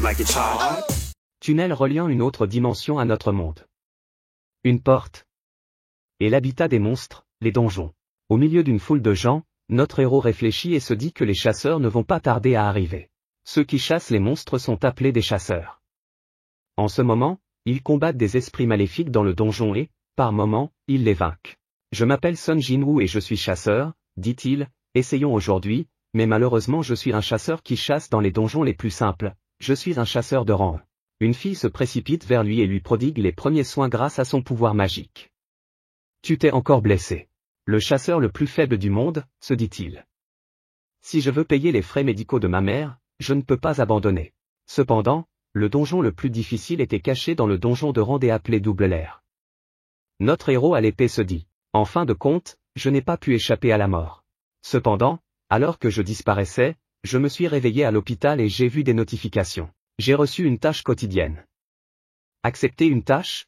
like it's hard. Tunnel reliant une autre dimension à notre monde. Une porte. Et l'habitat des monstres, les donjons. Au milieu d'une foule de gens, notre héros réfléchit et se dit que les chasseurs ne vont pas tarder à arriver. Ceux qui chassent les monstres sont appelés des chasseurs. En ce moment, ils combattent des esprits maléfiques dans le donjon et, par moments, ils les vainquent. Je m'appelle Sun Jinwoo et je suis chasseur, dit-il, essayons aujourd'hui, mais malheureusement je suis un chasseur qui chasse dans les donjons les plus simples, je suis un chasseur de rang 1. Une fille se précipite vers lui et lui prodigue les premiers soins grâce à son pouvoir magique. Tu t'es encore blessé. Le chasseur le plus faible du monde, se dit-il. Si je veux payer les frais médicaux de ma mère, je ne peux pas abandonner. Cependant, le donjon le plus difficile était caché dans le donjon de Randé appelé Double Lair. Notre héros à l'épée se dit, en fin de compte, je n'ai pas pu échapper à la mort. Cependant, alors que je disparaissais, je me suis réveillé à l'hôpital et j'ai vu des notifications. J'ai reçu une tâche quotidienne. Accepter une tâche?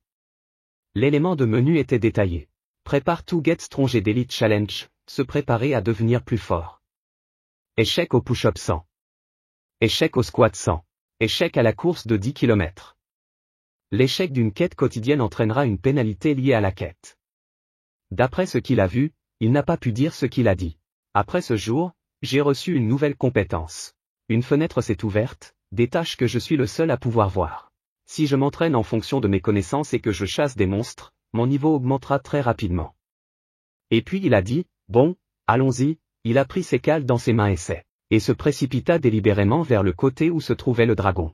L'élément de menu était détaillé. Prépare to get stronger d'Elite Challenge, se préparer à devenir plus fort. Échec au push-up 100. Échec au squat 100. Échec à la course de 10 km. L'échec d'une quête quotidienne entraînera une pénalité liée à la quête. D'après ce qu'il a vu, il n'a pas pu dire ce qu'il a dit. Après ce jour, j'ai reçu une nouvelle compétence. Une fenêtre s'est ouverte, des tâches que je suis le seul à pouvoir voir. Si je m'entraîne en fonction de mes connaissances et que je chasse des monstres, mon niveau augmentera très rapidement. Et puis il a dit, bon, allons-y, il a pris ses cales dans ses mains et se précipita délibérément vers le côté où se trouvait le dragon.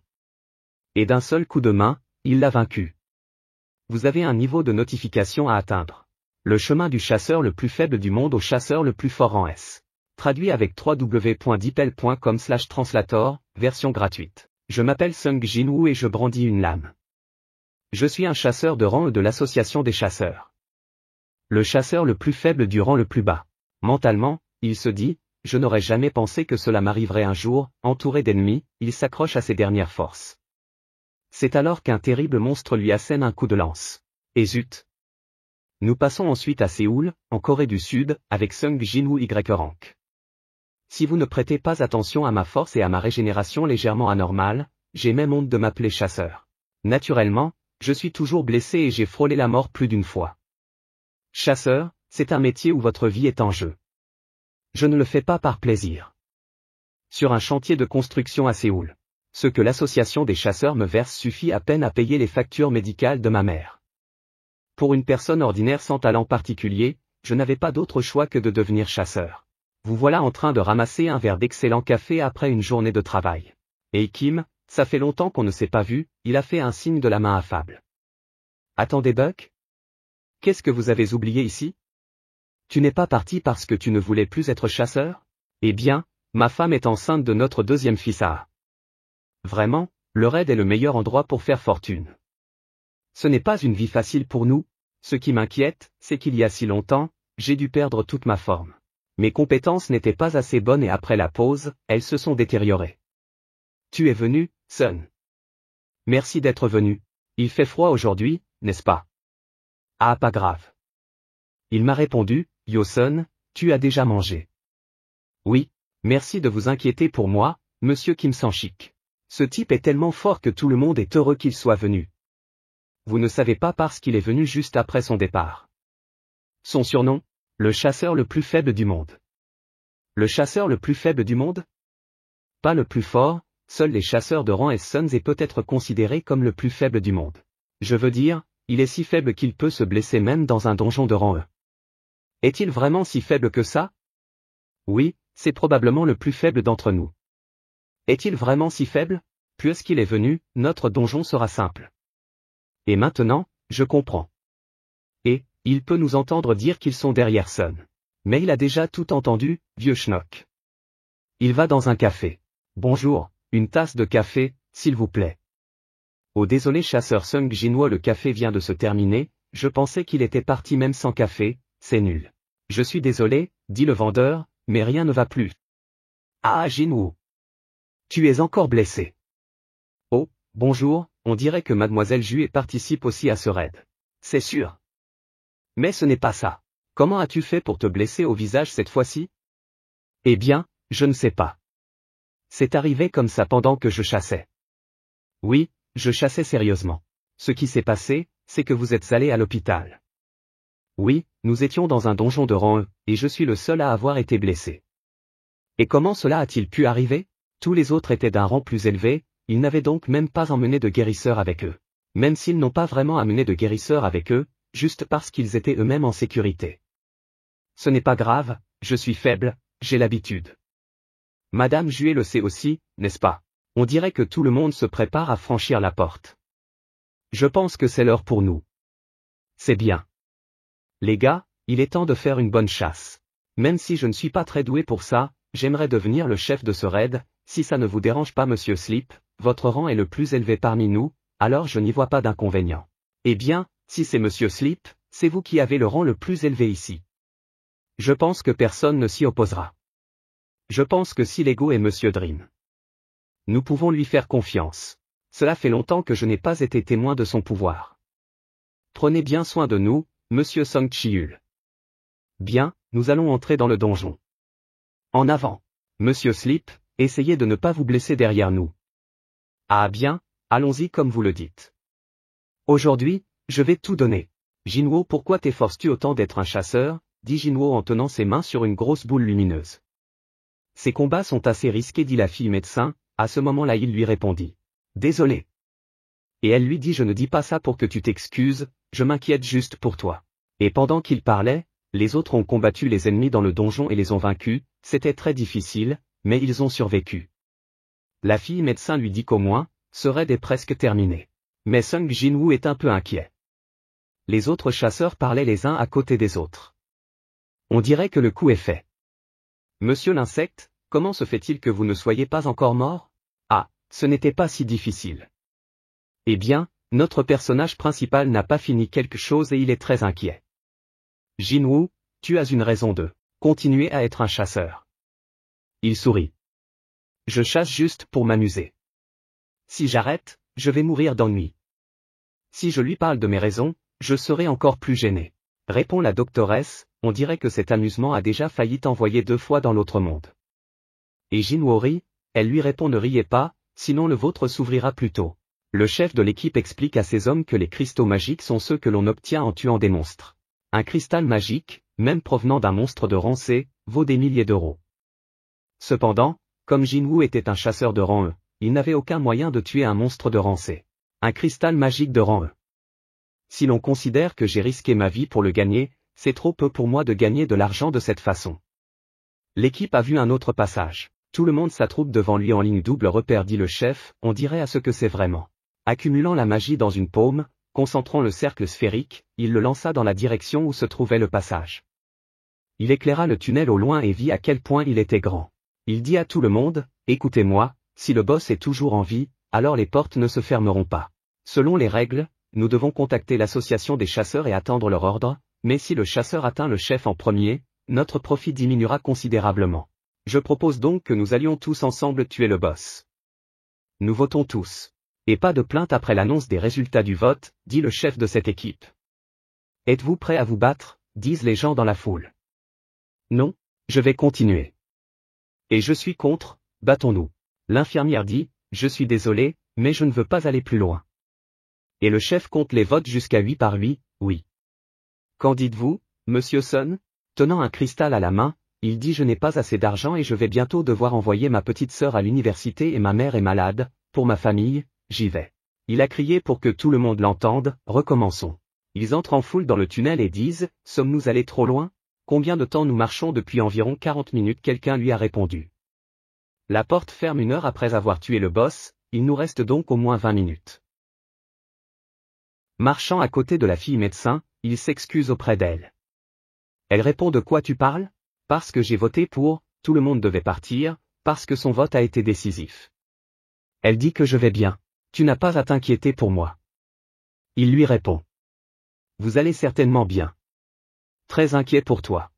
Et d'un seul coup de main, il l'a vaincu. Vous avez un niveau de notification à atteindre. Le chemin du chasseur le plus faible du monde au chasseur le plus fort en S. Traduit avec www.dipel.com/translator, version gratuite. Je m'appelle Sung Jinwoo et je brandis une lame. Je suis un chasseur de rang E de l'association des chasseurs. Le chasseur le plus faible du rang le plus bas. Mentalement, il se dit, je n'aurais jamais pensé que cela m'arriverait un jour, entouré d'ennemis, il s'accroche à ses dernières forces. C'est alors qu'un terrible monstre lui assène un coup de lance. Et zut! Nous passons ensuite à Séoul, en Corée du Sud, avec Sung Jinwoo Y rank. Si vous ne prêtez pas attention à ma force et à ma régénération légèrement anormale, j'ai même honte de m'appeler chasseur. Naturellement, je suis toujours blessé et j'ai frôlé la mort plus d'une fois. Chasseur, c'est un métier où votre vie est en jeu. Je ne le fais pas par plaisir. Sur un chantier de construction à Séoul, ce que l'association des chasseurs me verse suffit à peine à payer les factures médicales de ma mère. Pour une personne ordinaire sans talent particulier, je n'avais pas d'autre choix que de devenir chasseur. Vous voilà en train de ramasser un verre d'excellent café après une journée de travail. Et Kim, ça fait longtemps qu'on ne s'est pas vu, il a fait un signe de la main affable. Attendez Buck? Qu'est-ce que vous avez oublié ici? Tu n'es pas parti parce que tu ne voulais plus être chasseur? Eh bien, ma femme est enceinte de notre deuxième fils à. Vraiment, le raid est le meilleur endroit pour faire fortune. Ce n'est pas une vie facile pour nous, ce qui m'inquiète, c'est qu'il y a si longtemps, j'ai dû perdre toute ma forme. Mes compétences n'étaient pas assez bonnes et après la pause, elles se sont détériorées. Tu es venu, Sun. Merci d'être venu. Il fait froid aujourd'hui, n'est-ce pas? Ah, pas grave. Il m'a répondu, Yo Sun, tu as déjà mangé. Oui, merci de vous inquiéter pour moi, monsieur Kim Sang-shik. Ce type est tellement fort que tout le monde est heureux qu'il soit venu. Vous ne savez pas parce qu'il est venu juste après son départ. Son surnom? Le chasseur le plus faible du monde. Le chasseur le plus faible du monde? Pas le plus fort, seuls les chasseurs de rang S Suns est peut-être considéré comme le plus faible du monde. Je veux dire, il est si faible qu'il peut se blesser même dans un donjon de rang E. Est-il vraiment si faible que ça? Oui, c'est probablement le plus faible d'entre nous. Est-il vraiment si faible? Puisqu'il est venu, notre donjon sera simple. Et maintenant, je comprends. Et, il peut nous entendre dire qu'ils sont derrière Sun. Mais il a déjà tout entendu, vieux schnock. Il va dans un café. Bonjour, une tasse de café, s'il vous plaît. Oh désolé chasseur Sung Jinwoo, le café vient de se terminer, je pensais qu'il était parti même sans café, c'est nul. Je suis désolé, dit le vendeur, mais rien ne va plus. Ah Jinwoo. Tu es encore blessé. Oh, bonjour, on dirait que mademoiselle Jué participe aussi à ce raid. C'est sûr. Mais ce n'est pas ça. Comment as-tu fait pour te blesser au visage cette fois-ci? Eh bien, je ne sais pas. C'est arrivé comme ça pendant que je chassais. Oui, je chassais sérieusement. Ce qui s'est passé, c'est que vous êtes allé à l'hôpital. Oui, nous étions dans un donjon de rang E, et je suis le seul à avoir été blessé. Et comment cela a-t-il pu arriver? Tous les autres étaient d'un rang plus élevé, ils n'avaient donc même pas emmené de guérisseur avec eux. Même s'ils n'ont pas vraiment amené de guérisseur avec eux, juste parce qu'ils étaient eux-mêmes en sécurité. Ce n'est pas grave, je suis faible, j'ai l'habitude. Madame Juet le sait aussi, n'est-ce pas? On dirait que tout le monde se prépare à franchir la porte. Je pense que c'est l'heure pour nous. C'est bien. Les gars, il est temps de faire une bonne chasse. Même si je ne suis pas très doué pour ça, j'aimerais devenir le chef de ce raid, si ça ne vous dérange pas Monsieur Sleep, votre rang est le plus élevé parmi nous, alors je n'y vois pas d'inconvénient. Eh bien, si c'est Monsieur Sleep, c'est vous qui avez le rang le plus élevé ici. Je pense que personne ne s'y opposera. Je pense que si l'ego est Monsieur Dream. Nous pouvons lui faire confiance. Cela fait longtemps que je n'ai pas été témoin de son pouvoir. Prenez bien soin de nous, Monsieur Song Chiul. Bien, nous allons entrer dans le donjon. En avant. Monsieur Sleep, essayez de ne pas vous blesser derrière nous. Ah bien, allons-y comme vous le dites. Aujourd'hui, je vais tout donner. Jinwo, pourquoi t'efforces-tu autant d'être un chasseur, dit Jinwo en tenant ses mains sur une grosse boule lumineuse. Ces combats sont assez risqués, dit la fille médecin, à ce moment-là il lui répondit. Désolé. Et elle lui dit je ne dis pas ça pour que tu t'excuses, je m'inquiète juste pour toi. Et pendant qu'il parlait, les autres ont combattu les ennemis dans le donjon et les ont vaincus, c'était très difficile, mais ils ont survécu. La fille médecin lui dit qu'au moins, ce raid est presque terminé. Mais Sung Jinwoo est un peu inquiet. Les autres chasseurs parlaient les uns à côté des autres. On dirait que le coup est fait. Monsieur l'insecte, comment se fait-il que vous ne soyez pas encore mort? Ah, ce n'était pas si difficile. Eh bien, notre personnage principal n'a pas fini quelque chose et il est très inquiet. Jinwoo, tu as une raison de continuer à être un chasseur. Il sourit. Je chasse juste pour m'amuser. Si j'arrête, je vais mourir d'ennui. Si je lui parle de mes raisons, je serai encore plus gêné. Répond la doctoresse, on dirait que cet amusement a déjà failli t'envoyer 2 fois dans l'autre monde. Et Jinwoo rit, elle lui répond ne riez pas, sinon le vôtre s'ouvrira plus tôt. Le chef de l'équipe explique à ses hommes que les cristaux magiques sont ceux que l'on obtient en tuant des monstres. Un cristal magique, même provenant d'un monstre de rang C, vaut des milliers d'euros. Cependant, comme Jinwoo était un chasseur de rang E, il n'avait aucun moyen de tuer un monstre de rang C. Un cristal magique de rang E. Si l'on considère que j'ai risqué ma vie pour le gagner, c'est trop peu pour moi de gagner de l'argent de cette façon. L'équipe a vu un autre passage. Tout le monde s'attroupe devant lui en ligne double repère, dit le chef, on dirait à ce que c'est vraiment. Accumulant la magie dans une paume, concentrant le cercle sphérique, il le lança dans la direction où se trouvait le passage. Il éclaira le tunnel au loin et vit à quel point il était grand. Il dit à tout le monde, écoutez-moi, si le boss est toujours en vie, alors les portes ne se fermeront pas. Selon les règles, nous devons contacter l'association des chasseurs et attendre leur ordre, mais si le chasseur atteint le chef en premier, notre profit diminuera considérablement. Je propose donc que nous allions tous ensemble tuer le boss. Nous votons tous. Et pas de plainte après l'annonce des résultats du vote, dit le chef de cette équipe. Êtes-vous prêts à vous battre, disent les gens dans la foule. Non, je vais continuer. Et je suis contre, battons-nous. L'infirmière dit, je suis désolé, mais je ne veux pas aller plus loin. Et le chef compte les votes jusqu'à 8 par 8, oui. Qu'en dites-vous, Monsieur Sun? Tenant un cristal à la main, il dit je n'ai pas assez d'argent et je vais bientôt devoir envoyer ma petite sœur à l'université et ma mère est malade, pour ma famille, j'y vais. Il a crié pour que tout le monde l'entende, recommençons. Ils entrent en foule dans le tunnel et disent, sommes-nous allés trop loin? Combien de temps nous marchons depuis environ 40 minutes? Quelqu'un lui a répondu. La porte ferme 1 heure après avoir tué le boss, il nous reste donc au moins 20 minutes. Marchant à côté de la fille médecin, il s'excuse auprès d'elle. Elle répond de quoi tu parles? Parce que j'ai voté pour, tout le monde devait partir, parce que son vote a été décisif. Elle dit que je vais bien. Tu n'as pas à t'inquiéter pour moi. Il lui répond. Vous allez certainement bien. Très inquiet pour toi.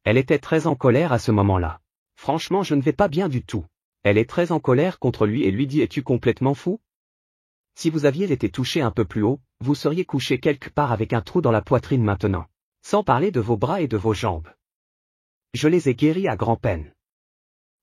Elle était très en colère à ce moment-là. Franchement je ne vais pas bien du tout. Elle est très en colère contre lui et lui dit es-tu complètement fou? Si vous aviez été touché un peu plus haut, vous seriez couché quelque part avec un trou dans la poitrine maintenant. Sans parler de vos bras et de vos jambes. Je les ai guéris à grand-peine.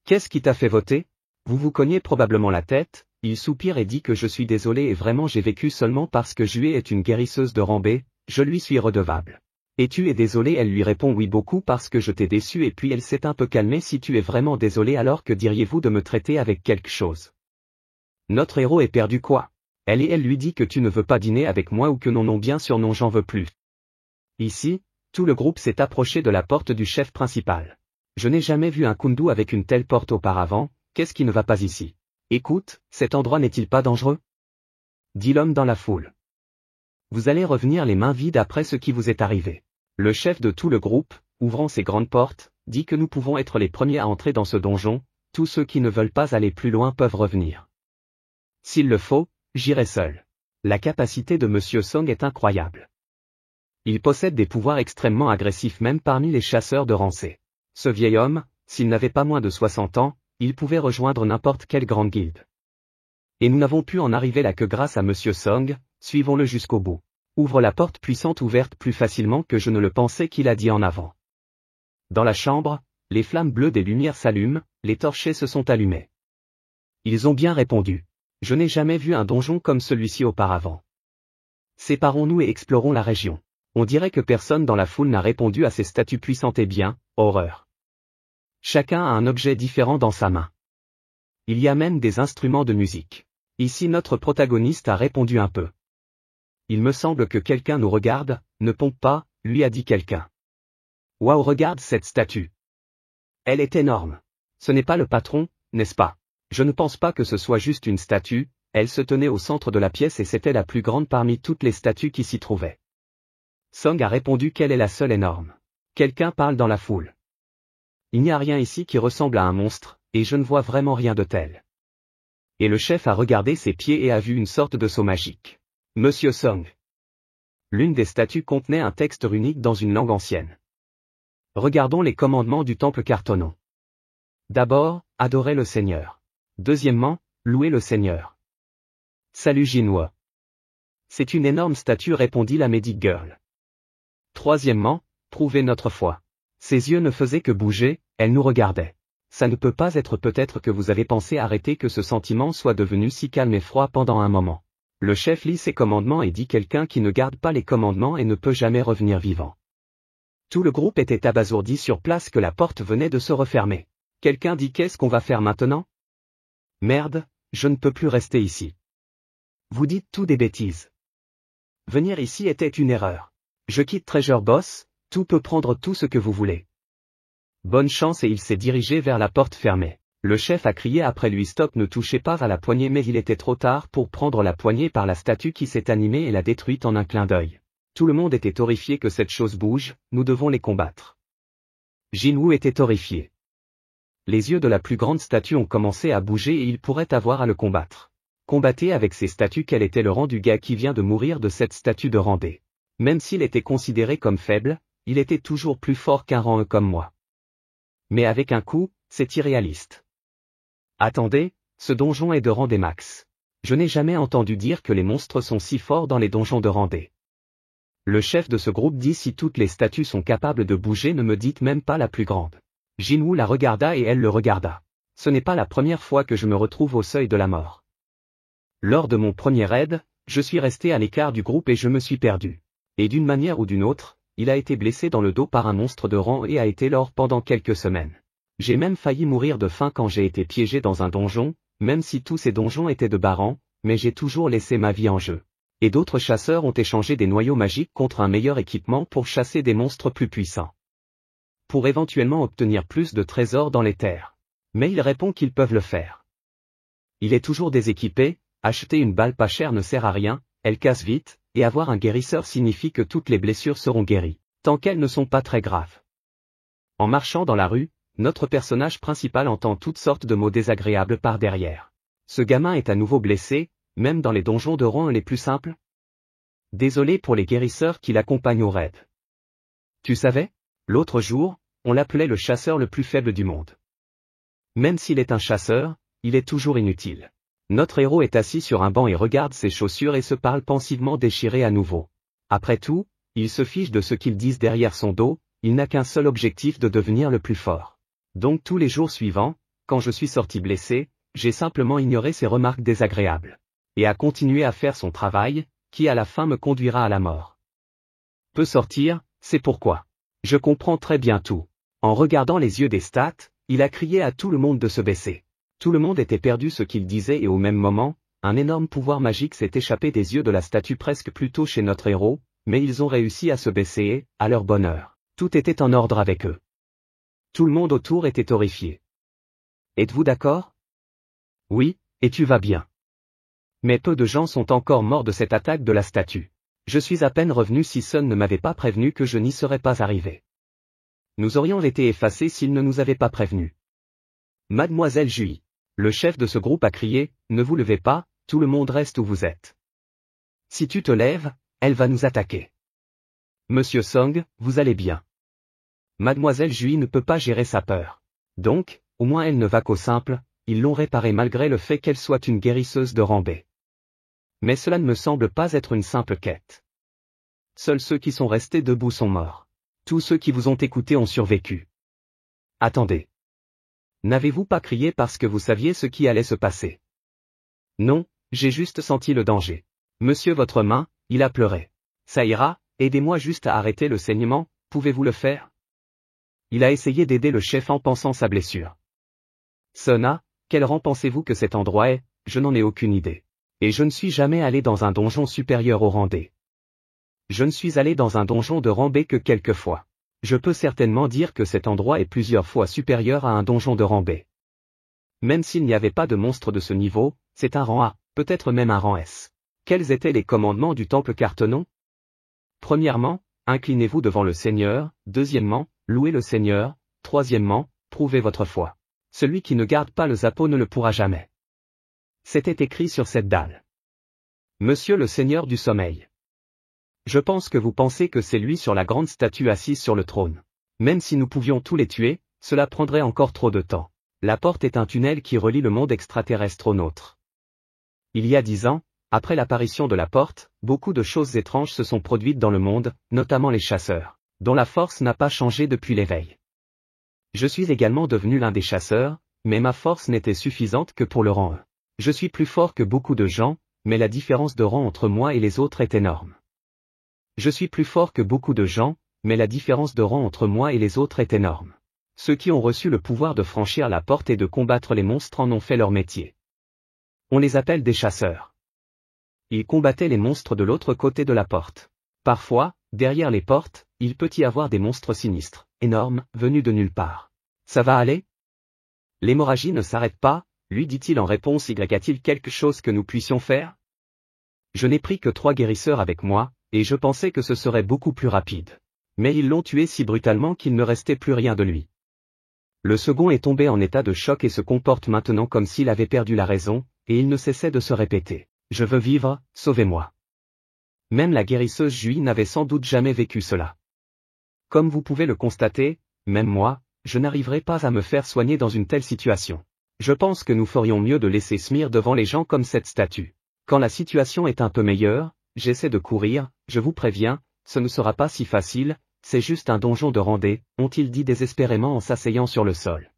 Qu'est-ce qui t'a fait voter? Vous vous cognez probablement la tête, Il soupire et dit que je suis désolé et vraiment j'ai vécu seulement parce que Jué est une guérisseuse de rang B, je lui suis redevable. Et tu es désolé, elle lui répond oui beaucoup parce que je t'ai déçu et puis elle s'est un peu calmée. Si tu es vraiment désolé alors que diriez-vous de me traiter avec quelque chose? Notre héros est perdu quoi? Elle lui dit que tu ne veux pas dîner avec moi ou que non bien sûr non j'en veux plus. Ici, tout le groupe s'est approché de la porte du chef principal. Je n'ai jamais vu un Kundu avec une telle porte auparavant, qu'est-ce qui ne va pas ici? Écoute, cet endroit n'est-il pas dangereux? Dit l'homme dans la foule. Vous allez revenir les mains vides après ce qui vous est arrivé. Le chef de tout le groupe, ouvrant ses grandes portes, dit que nous pouvons être les premiers à entrer dans ce donjon, tous ceux qui ne veulent pas aller plus loin peuvent revenir. S'il le faut, j'irai seul. La capacité de Monsieur Song est incroyable. Il possède des pouvoirs extrêmement agressifs même parmi les chasseurs de rang C. Ce vieil homme, s'il n'avait pas moins de 60 ans, il pouvait rejoindre n'importe quelle grande guilde. Et nous n'avons pu en arriver là que grâce à Monsieur Song, suivons-le jusqu'au bout. Ouvre la porte puissante ouverte plus facilement que je ne le pensais, qu'il a dit en avant. Dans la chambre, les flammes bleues des lumières s'allument, les torchets se sont allumés. Ils ont bien répondu. Je n'ai jamais vu un donjon comme celui-ci auparavant. Séparons-nous et explorons la région. On dirait que personne dans la foule n'a répondu à ces statues puissantes. Eh bien, horreur. Chacun a un objet différent dans sa main. Il y a même des instruments de musique. Ici notre protagoniste a répondu un peu. Il me semble que quelqu'un nous regarde, ne pompe pas, lui a dit quelqu'un. Waouh, regarde cette statue. Elle est énorme. Ce n'est pas le patron, n'est-ce pas? Je ne pense pas que ce soit juste une statue, elle se tenait au centre de la pièce et c'était la plus grande parmi toutes les statues qui s'y trouvaient. Song a répondu qu'elle est la seule énorme. Quelqu'un parle dans la foule. Il n'y a rien ici qui ressemble à un monstre, et je ne vois vraiment rien de tel. Et le chef a regardé ses pieds et a vu une sorte de sceau magique. Monsieur Song. L'une des statues contenait un texte runique dans une langue ancienne. Regardons les commandements du temple cartonnant. D'abord, adorer le Seigneur. Deuxièmement, louer le Seigneur. Salut Jinhua. C'est une énorme statue, répondit la Medic Girl. Troisièmement, prouver notre foi. Ses yeux ne faisaient que bouger, elle nous regardait. Ça ne peut pas être, peut-être que vous avez pensé arrêter que ce sentiment soit devenu si calme et froid pendant un moment. Le chef lit ses commandements et dit quelqu'un qui ne garde pas les commandements et ne peut jamais revenir vivant. Tout le groupe était abasourdi sur place que la porte venait de se refermer. Quelqu'un dit qu'est-ce qu'on va faire maintenant? Merde, je ne peux plus rester ici. Vous dites tout des bêtises. Venir ici était une erreur. Je quitte Treasure Boss, tout peut prendre tout ce que vous voulez. Bonne chance, et il s'est dirigé vers la porte fermée. Le chef a crié après lui stop, ne touchez pas à la poignée, mais il était trop tard pour prendre la poignée par la statue qui s'est animée et l'a détruite en un clin d'œil. Tout le monde était horrifié que cette chose bouge, nous devons les combattre. Jinwoo était horrifié. Les yeux de la plus grande statue ont commencé à bouger et il pourrait avoir à le combattre. Combattez avec ces statues, quel était le rang du gars qui vient de mourir de cette statue de rang D? Même s'il était considéré comme faible, il était toujours plus fort qu'un rang E comme moi. Mais avec un coup, c'est irréaliste. Attendez, ce donjon est de rang D max. Je n'ai jamais entendu dire que les monstres sont si forts dans les donjons de rang D. Le chef de ce groupe dit si toutes les statues sont capables de bouger, ne me dites même pas la plus grande. Jinwoo la regarda et elle le regarda. Ce n'est pas la première fois que je me retrouve au seuil de la mort. Lors de mon premier raid, je suis resté à l'écart du groupe et je me suis perdu. Et d'une manière ou d'une autre, il a été blessé dans le dos par un monstre de rang et a été lord pendant quelques semaines. J'ai même failli mourir de faim quand j'ai été piégé dans un donjon, même si tous ces donjons étaient de bas rang, mais j'ai toujours laissé ma vie en jeu. Et d'autres chasseurs ont échangé des noyaux magiques contre un meilleur équipement pour chasser des monstres plus puissants. Pour éventuellement obtenir plus de trésors dans les terres. Mais il répond qu'ils peuvent le faire. Il est toujours déséquipé, acheter une balle pas chère ne sert à rien, elle casse vite, et avoir un guérisseur signifie que toutes les blessures seront guéries, tant qu'elles ne sont pas très graves. En marchant dans la rue, notre personnage principal entend toutes sortes de mots désagréables par derrière. Ce gamin est à nouveau blessé, même dans les donjons de rang les plus simples. Désolé pour les guérisseurs qui l'accompagnent au raid. Tu savais? L'autre jour, on l'appelait le chasseur le plus faible du monde. Même s'il est un chasseur, il est toujours inutile. Notre héros est assis sur un banc et regarde ses chaussures et se parle pensivement déchirées à nouveau. Après tout, il se fiche de ce qu'ils disent derrière son dos, il n'a qu'un seul objectif, de devenir le plus fort. Donc tous les jours suivants, quand je suis sorti blessé, j'ai simplement ignoré ces remarques désagréables. Et a continué à faire son travail, qui à la fin me conduira à la mort. Peut sortir, c'est pourquoi. Je comprends très bien tout. En regardant les yeux des stats, il a crié à tout le monde de se baisser. Tout le monde était perdu ce qu'il disait et au même moment, un énorme pouvoir magique s'est échappé des yeux de la statue presque plus tôt chez notre héros, mais ils ont réussi à se baisser et, à leur bonheur, tout était en ordre avec eux. Tout le monde autour était horrifié. Êtes-vous d'accord? Oui, et tu vas bien. Mais peu de gens sont encore morts de cette attaque de la statue. Je suis à peine revenu si Sun ne m'avait pas prévenu que je n'y serais pas arrivé. Nous aurions été effacés s'il ne nous avait pas prévenus. Mademoiselle Jui. Le chef de ce groupe a crié, ne vous levez pas, tout le monde reste où vous êtes. Si tu te lèves, elle va nous attaquer. Monsieur Song, vous allez bien. Mademoiselle Jui ne peut pas gérer sa peur. Donc, au moins elle ne va qu'au simple, ils l'ont réparée malgré le fait qu'elle soit une guérisseuse de rang B. Mais cela ne me semble pas être une simple quête. Seuls ceux qui sont restés debout sont morts. Tous ceux qui vous ont écouté ont survécu. Attendez. N'avez-vous pas crié parce que vous saviez ce qui allait se passer? Non, j'ai juste senti le danger. Monsieur votre main, il a pleuré. Ça ira, aidez-moi juste à arrêter le saignement, pouvez-vous le faire? Il a essayé d'aider le chef en pensant sa blessure. Sona, quel rang pensez-vous que cet endroit est? Je n'en ai aucune idée. Et je ne suis jamais allé dans un donjon supérieur au rang D. Je ne suis allé dans un donjon de rang B que quelques fois. Je peux certainement dire que cet endroit est plusieurs fois supérieur à un donjon de rang B. Même s'il n'y avait pas de monstre de ce niveau, c'est un rang A, peut-être même un rang S. Quels étaient les commandements du temple Cartenon? Premièrement, inclinez-vous devant le Seigneur, deuxièmement, louez le Seigneur, troisièmement, prouvez votre foi. Celui qui ne garde pas le Zappo ne le pourra jamais. C'était écrit sur cette dalle. Monsieur le Seigneur du Sommeil. Je pense que vous pensez que c'est lui sur la grande statue assise sur le trône. Même si nous pouvions tous les tuer, cela prendrait encore trop de temps. La porte est un tunnel qui relie le monde extraterrestre au nôtre. Il y a 10 ans, après l'apparition de la porte, beaucoup de choses étranges se sont produites dans le monde, notamment les chasseurs, dont la force n'a pas changé depuis l'éveil. Je suis également devenu l'un des chasseurs, mais ma force n'était suffisante que pour le rang 1. Je suis plus fort que beaucoup de gens, mais la différence de rang entre moi et les autres est énorme. Je suis plus fort que beaucoup de gens, mais la différence de rang entre moi et les autres est énorme. Ceux qui ont reçu le pouvoir de franchir la porte et de combattre les monstres en ont fait leur métier. On les appelle des chasseurs. Ils combattaient les monstres de l'autre côté de la porte. Parfois, derrière les portes, il peut y avoir des monstres sinistres, énormes, venus de nulle part. Ça va aller? L'hémorragie ne s'arrête pas, lui dit-il en réponse. Y a-t-il quelque chose que nous puissions faire? Je n'ai pris que 3 guérisseurs avec moi, et je pensais que ce serait beaucoup plus rapide. Mais ils l'ont tué si brutalement qu'il ne restait plus rien de lui. Le second est tombé en état de choc et se comporte maintenant comme s'il avait perdu la raison, et il ne cessait de se répéter. Je veux vivre, sauvez-moi. Même la guérisseuse Jui n'avait sans doute jamais vécu cela. Comme vous pouvez le constater, même moi, je n'arriverai pas à me faire soigner dans une telle situation. Je pense que nous ferions mieux de laisser Smir devant les gens comme cette statue. Quand la situation est un peu meilleure, j'essaie de courir, je vous préviens, ce ne sera pas si facile, c'est juste un donjon de rang D, ont-ils dit désespérément en s'asseyant sur le sol.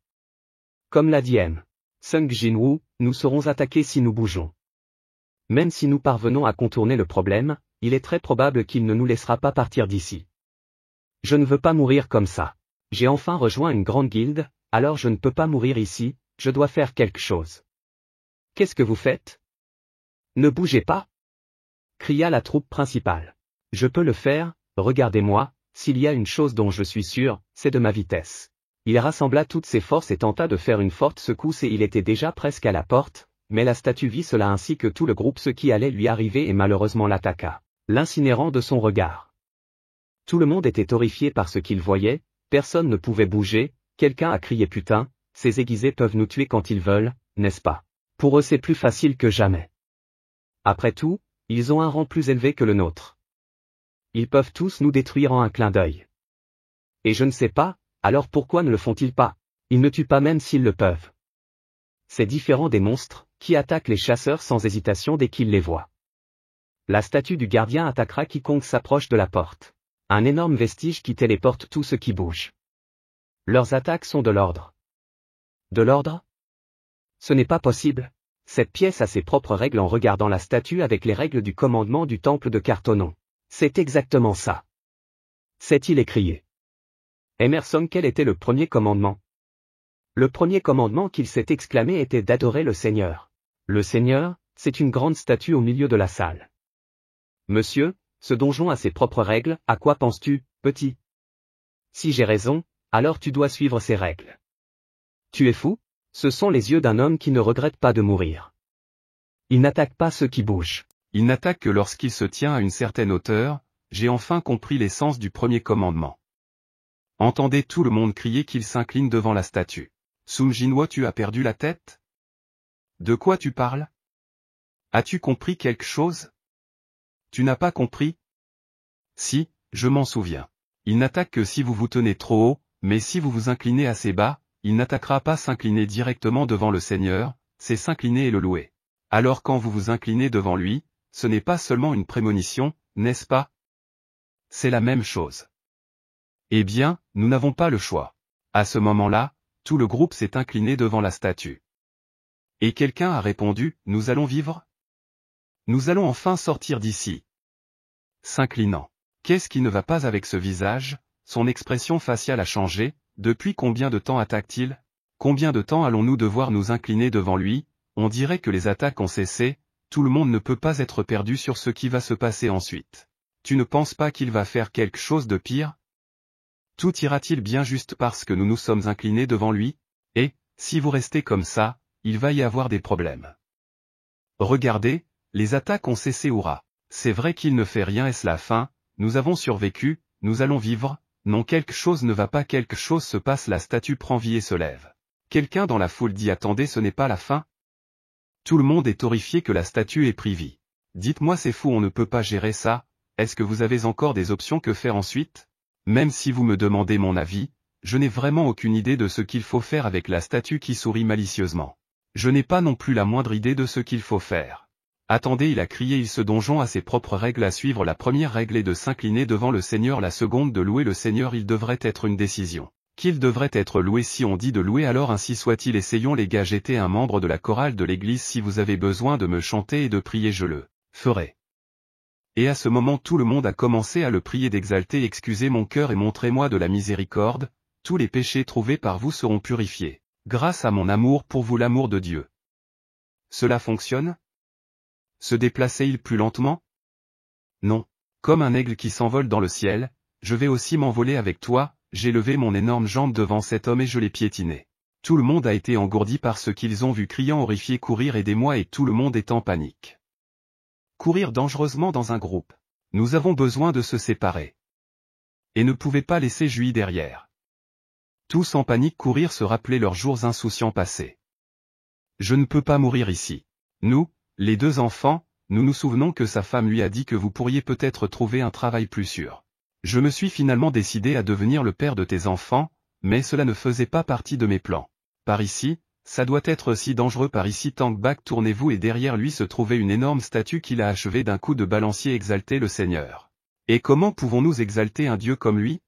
Comme l'a dit M. Sung Jinwoo, nous serons attaqués si nous bougeons. Même si nous parvenons à contourner le problème, il est très probable qu'il ne nous laissera pas partir d'ici. Je ne veux pas mourir comme ça. J'ai enfin rejoint une grande guilde, alors je ne peux pas mourir ici, je dois faire quelque chose. Qu'est-ce que vous faites? Ne bougez pas! Cria la troupe principale. Je peux le faire, regardez-moi, s'il y a une chose dont je suis sûr, c'est de ma vitesse. Il rassembla toutes ses forces et tenta de faire une forte secousse et il était déjà presque à la porte, mais la statue vit cela ainsi que tout le groupe ce qui allait lui arriver et malheureusement l'attaqua, l'incinérant de son regard. Tout le monde était horrifié par ce qu'il voyait, personne ne pouvait bouger, quelqu'un a crié putain, ces aiguisés peuvent nous tuer quand ils veulent, n'est-ce pas? Pour eux c'est plus facile que jamais. Après tout, ils ont un rang plus élevé que le nôtre. Ils peuvent tous nous détruire en un clin d'œil. Et je ne sais pas, alors pourquoi ne le font-ils pas? Ils ne tuent pas même s'ils le peuvent. C'est différent des monstres, qui attaquent les chasseurs sans hésitation dès qu'ils les voient. La statue du gardien attaquera quiconque s'approche de la porte. Un énorme vestige qui téléporte tout ce qui bouge. Leurs attaques sont de l'ordre. De l'ordre? Ce n'est pas possible. Cette pièce a ses propres règles en regardant la statue avec les règles du commandement du temple de Cartonon. C'est exactement ça. S'est-il écrié. Emerson, quel était le premier commandement? Le premier commandement qu'il s'est exclamé était d'adorer le Seigneur. Le Seigneur, c'est une grande statue au milieu de la salle. Monsieur, ce donjon a ses propres règles, à quoi penses-tu, petit? Si j'ai raison, alors tu dois suivre ces règles. Tu es fou? Ce sont les yeux d'un homme qui ne regrette pas de mourir. Il n'attaque pas ceux qui bougent. Il n'attaque que lorsqu'il se tient à une certaine hauteur. J'ai enfin compris l'essence du premier commandement. Entendez tout le monde crier qu'il s'incline devant la statue. Sung Jinwo, tu as perdu la tête? De quoi tu parles? As-tu compris quelque chose? Tu n'as pas compris? Si, je m'en souviens. Il n'attaque que si vous vous tenez trop haut, mais si vous vous inclinez assez bas, il n'attaquera pas. S'incliner directement devant le Seigneur, c'est s'incliner et le louer. Alors quand vous vous inclinez devant lui, ce n'est pas seulement une prémonition, n'est-ce pas? C'est la même chose. Eh bien, nous n'avons pas le choix. À ce moment-là, tout le groupe s'est incliné devant la statue. Et quelqu'un a répondu, nous allons vivre? Nous allons enfin sortir d'ici. S'inclinant. Qu'est-ce qui ne va pas avec ce visage? Son expression faciale a changé. Depuis combien de temps attaque-t-il? Combien de temps allons-nous devoir nous incliner devant lui? On dirait que les attaques ont cessé. Tout le monde ne peut pas être perdu sur ce qui va se passer ensuite. Tu ne penses pas qu'il va faire quelque chose de pire? Tout ira-t-il bien juste parce que nous nous sommes inclinés devant lui? Et, si vous restez comme ça, il va y avoir des problèmes. Regardez, les attaques ont cessé. Hurrah! C'est vrai qu'il ne fait rien. Est-ce la fin? Nous avons survécu, nous allons vivre. Non, quelque chose ne va pas, quelque chose se passe. La statue prend vie et se lève. Quelqu'un dans la foule dit attendez, ce n'est pas la fin? Tout le monde est horrifié que la statue ait pris vie. Dites-moi, c'est fou, on ne peut pas gérer ça. Est-ce que vous avez encore des options? Que faire ensuite? Même si vous me demandez mon avis, je n'ai vraiment aucune idée de ce qu'il faut faire avec la statue qui sourit malicieusement. Je n'ai pas non plus la moindre idée de ce qu'il faut faire. Attendez, il a crié, ce donjon a ses propres règles à suivre. La première règle est de s'incliner devant le Seigneur, la seconde de louer le Seigneur. Il devrait être une décision. Qu'il devrait être loué. Si on dit de louer, alors ainsi soit-il. Essayons les gars, j'étais un membre de la chorale de l'église. Si vous avez besoin de me chanter et de prier, je le ferai. Et à ce moment tout le monde a commencé à le prier d'exalter, excusez mon cœur et montrez-moi de la miséricorde, tous les péchés trouvés par vous seront purifiés, grâce à mon amour pour vous, l'amour de Dieu. Cela fonctionne? Se déplaçait-il plus lentement? Non. Comme un aigle qui s'envole dans le ciel, je vais aussi m'envoler avec toi. J'ai levé mon énorme jambe devant cet homme et je l'ai piétiné. Tout le monde a été engourdi par ce qu'ils ont vu, criant horrifié, courir, aidez-moi, et tout le monde est en panique. Courir dangereusement dans un groupe. Nous avons besoin de se séparer. Et ne pouvait pas laisser Julie derrière. Tous en panique, courir, se rappeler leurs jours insouciants passés. Je ne peux pas mourir ici. Nous, les deux enfants, nous nous souvenons que sa femme lui a dit que vous pourriez peut-être trouver un travail plus sûr. Je me suis finalement décidé à devenir le père de tes enfants, mais cela ne faisait pas partie de mes plans. Par ici, ça doit être si dangereux. Par ici, Tank Bak, tournez-vous, et derrière lui se trouvait une énorme statue qu'il a achevée d'un coup de balancier. Exalter le Seigneur. Et comment pouvons-nous exalter un Dieu comme lui?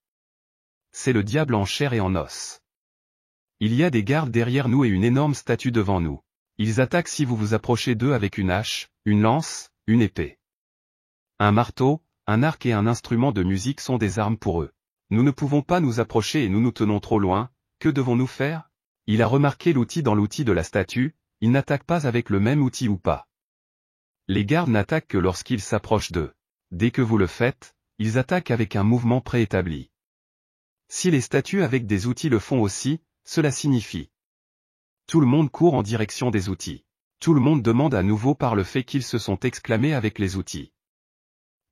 C'est le diable en chair et en os. Il y a des gardes derrière nous et une énorme statue devant nous. Ils attaquent si vous vous approchez d'eux avec une hache, une lance, une épée. Un marteau, un arc et un instrument de musique sont des armes pour eux. Nous ne pouvons pas nous approcher et nous nous tenons trop loin. Que devons-nous faire? Il a remarqué l'outil dans l'outil de la statue, il n'attaque pas avec le même outil ou pas. Les gardes n'attaquent que lorsqu'ils s'approchent d'eux. Dès que vous le faites, ils attaquent avec un mouvement préétabli. Si les statues avec des outils le font aussi, cela signifie. Tout le monde court en direction des outils. Tout le monde demande à nouveau par le fait qu'ils se sont exclamés avec les outils.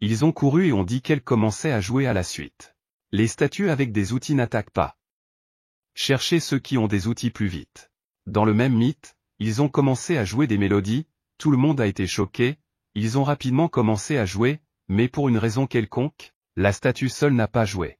Ils ont couru et ont dit qu'elles commençaient à jouer à la suite. Les statues avec des outils n'attaquent pas. Cherchez ceux qui ont des outils plus vite. Dans le même mythe, ils ont commencé à jouer des mélodies, tout le monde a été choqué, ils ont rapidement commencé à jouer, mais pour une raison quelconque, la statue seule n'a pas joué.